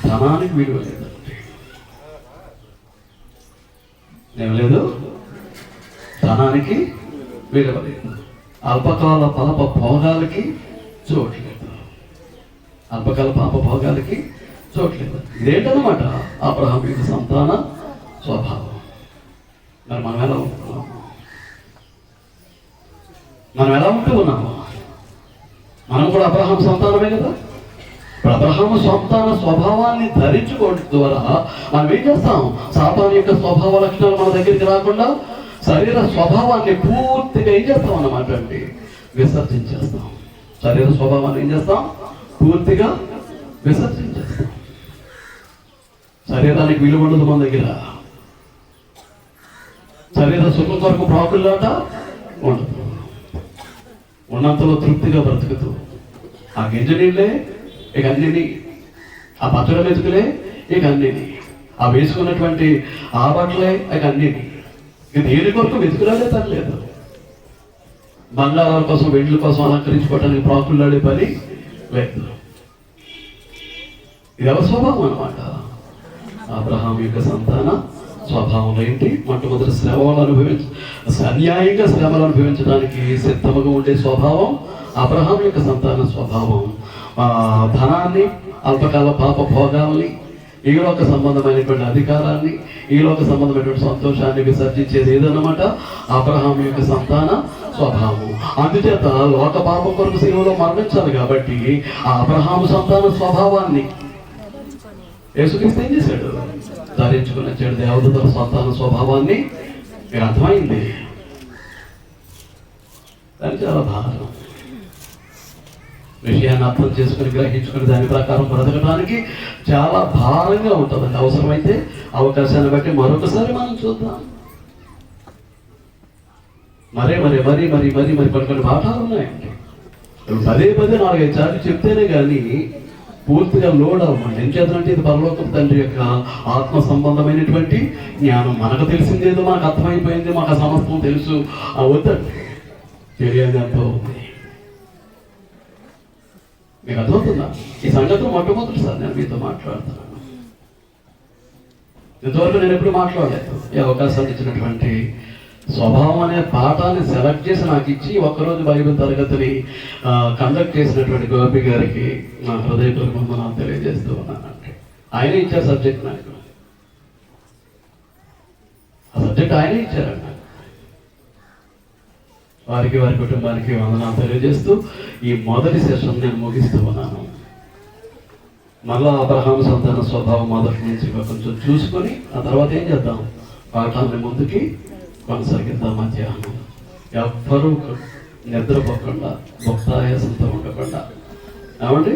ధనానికి విలువ లేదండి. ఏమలేదు, ధనానికి విలువ లేదు, అల్పకాల పాప భోగాలకి చోటు లేదు. అల్పకాల పాప భోగాలకి చోట్లేదు. ఇదేంటన్నమాట అబ్రహాము యొక్క సంతాన స్వభావం. మరి మనం ఎలా ఉంటున్నాము? మనం ఎలా ఉంటూ ఉన్నాము? మనం కూడా అబ్రహాం సంతానమే కదా. ఇప్పుడు అబ్రహాము సంతాన స్వభావాన్ని ధరించుకోవడం ద్వారా మనం ఏం చేస్తాం? సాతాను యొక్క స్వభావ లక్షణాలు మన దగ్గరికి రాకుండా శరీర స్వభావాన్ని పూర్తిగా ఏం చేస్తాం అన్నమాట అండి, విసర్జించేస్తాం. శరీర స్వభావాన్ని ఏం చేస్తాం? పూర్తిగా విసర్జించేస్తాం. శరీరానికి విలువ ఉండదు మన దగ్గర. శరీర సుఖం కొరకు ప్రాకులాట ఉండదు. ఉన్నంతలో తృప్తిగా బ్రతుకుతూ ఆ గింజ నీళ్ళే ఇక అన్నిని, ఆ పచ్చడి మెతుకులే ఇక అన్నిని, ఆ వేసుకున్నటువంటి ఆ బట్టలే ఇక అన్నిని. ఇక దేని కొరకు వెతుకులాడే పని లేదు. బంగారాల కోసం వెంట్ల కోసం అలంకరించుకోవడానికి ప్రాకులాడే పని లేదు. ఇది ఎవరి స్వభావం అన్నమాట? అబ్రహాం యొక్క సంతాన స్వభావం ఏంటి? మొట్టమొదటి శ్రమలు అన్యాయంగా శ్రమలు అనుభవించడానికి సిద్ధముగా ఉండే స్వభావం అబ్రహాం యొక్క సంతాన స్వభావం. ధనాన్ని, అల్పకాల పాప భోగాల్ని, ఈలోక సంబంధమైనటువంటి అధికారాన్ని, ఈలోక సంబంధమైనటువంటి సంతోషాన్ని విసర్జించేది ఏదన్నమాట? అబ్రహాం యొక్క సంతాన స్వభావం. అందుచేత లోక పాపం కొరకు శిలువలో మరణించాలి కాబట్టి ఆ అబ్రహాము సంతాన స్వభావాన్ని యేసుక్రీస్తు ఏం చేశాడు? ధరించుకుని వచ్చాడు. దేవదూతల సంతాన స్వభావాన్ని. మీకు అర్థమైంది? దాని చాలా భారం. విషయాన్ని అర్థం చేసుకుని గ్రహించుకుని దాని ప్రకారం బ్రతకడానికి చాలా భారంగా ఉంటుందండి. అవసరమైతే అవకాశాన్ని బట్టి మరొకసారి మనం చూద్దాం. మరీ కొన్ని పాఠాలు ఉన్నాయండి. పదే 4-5 సార్లు చెప్తేనే కానీ పూర్తిగా లోడ్ అవ్వండి. ఏం చేద్దామంటే ఇది పరలోకపు తండ్రి యొక్క ఆత్మ సంబంధమైనటువంటి జ్ఞానం. మనకు తెలిసిందేదో మనకు అర్థమైపోయింది, మాకు ఆ సమస్తం తెలుసు వద్దండి. తెలియని ఎంతో ఉంది. మీకు అర్థమవుతుందా? ఈ సంగతిలో మొట్టమొదటిసారి నేను మీతో మాట్లాడుతున్నాను. ఇంతవరకు నేను ఎప్పుడు మాట్లాడలేదు. ఈ అవకాశాన్ని ఇచ్చినటువంటి స్వభావం అనే పాఠాన్ని సెలెక్ట్ చేసి నాకు ఇచ్చి ఒక్కరోజు బైబిల్ తరగతిని కండక్ట్ చేసినటువంటి గోపి గారికి నా హృదయపూర్వక వందనాలు తెలియజేస్తూ ఉన్నానంటే. ఆయనే ఇచ్చారు సబ్జెక్ట్ నాకు. ఆ సబ్జెక్ట్ ఆయనే ఇచ్చారండి. వారికి, వారి కుటుంబానికి వందనాలు తెలియజేస్తూ ఈ మొదటి సెషన్ నేను ముగిస్తూ ఉన్నాను. మళ్ళా అబ్రహాం సంతాన స్వభావం మొదటి నుంచి కొంచెం చూసుకొని ఆ తర్వాత ఏం చేద్దాం? పాఠాన్ని ముందుకి కొనసాగిద్దాం. మధ్యాహ్నం ఎవ్వరూ నిద్రపోకుండా, భక్తాయాసంతో ఉండకుండా. ఏమండి?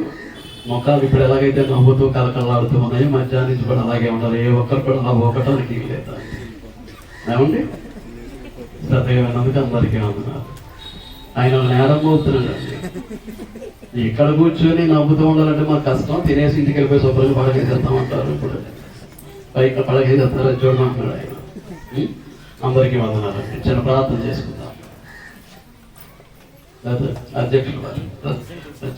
మొక్కలు ఇప్పుడు ఎలాగైతే నవ్వుతూ కలకలాడుతూ ఉన్నాయో మధ్యాహ్నం నుంచి కూడా అలాగే ఉండాలి. ఏ ఒక్కరు కూడా నవ్వకటానికి లేదా? ఏమండి? శ్రద్ధగా అందరికీ వందనాలు. ఆయన నేరం మోపుతున్నాడండి. ఇక్కడ కూర్చొని నవ్వుతూ ఉండాలంటే మాకు కష్టం. తినేసి ఇంటికి వెళ్ళిపోయి శుభ్రంగా పడగేసేస్తామంటారు. ఇప్పుడు పైకి పడగేసేస్తారో చూడమంటున్నాడు ఆయన. అందరికీ వందనాలండి. చిన్న ప్రార్థన చేసుకుందాం. అధ్యక్షుడు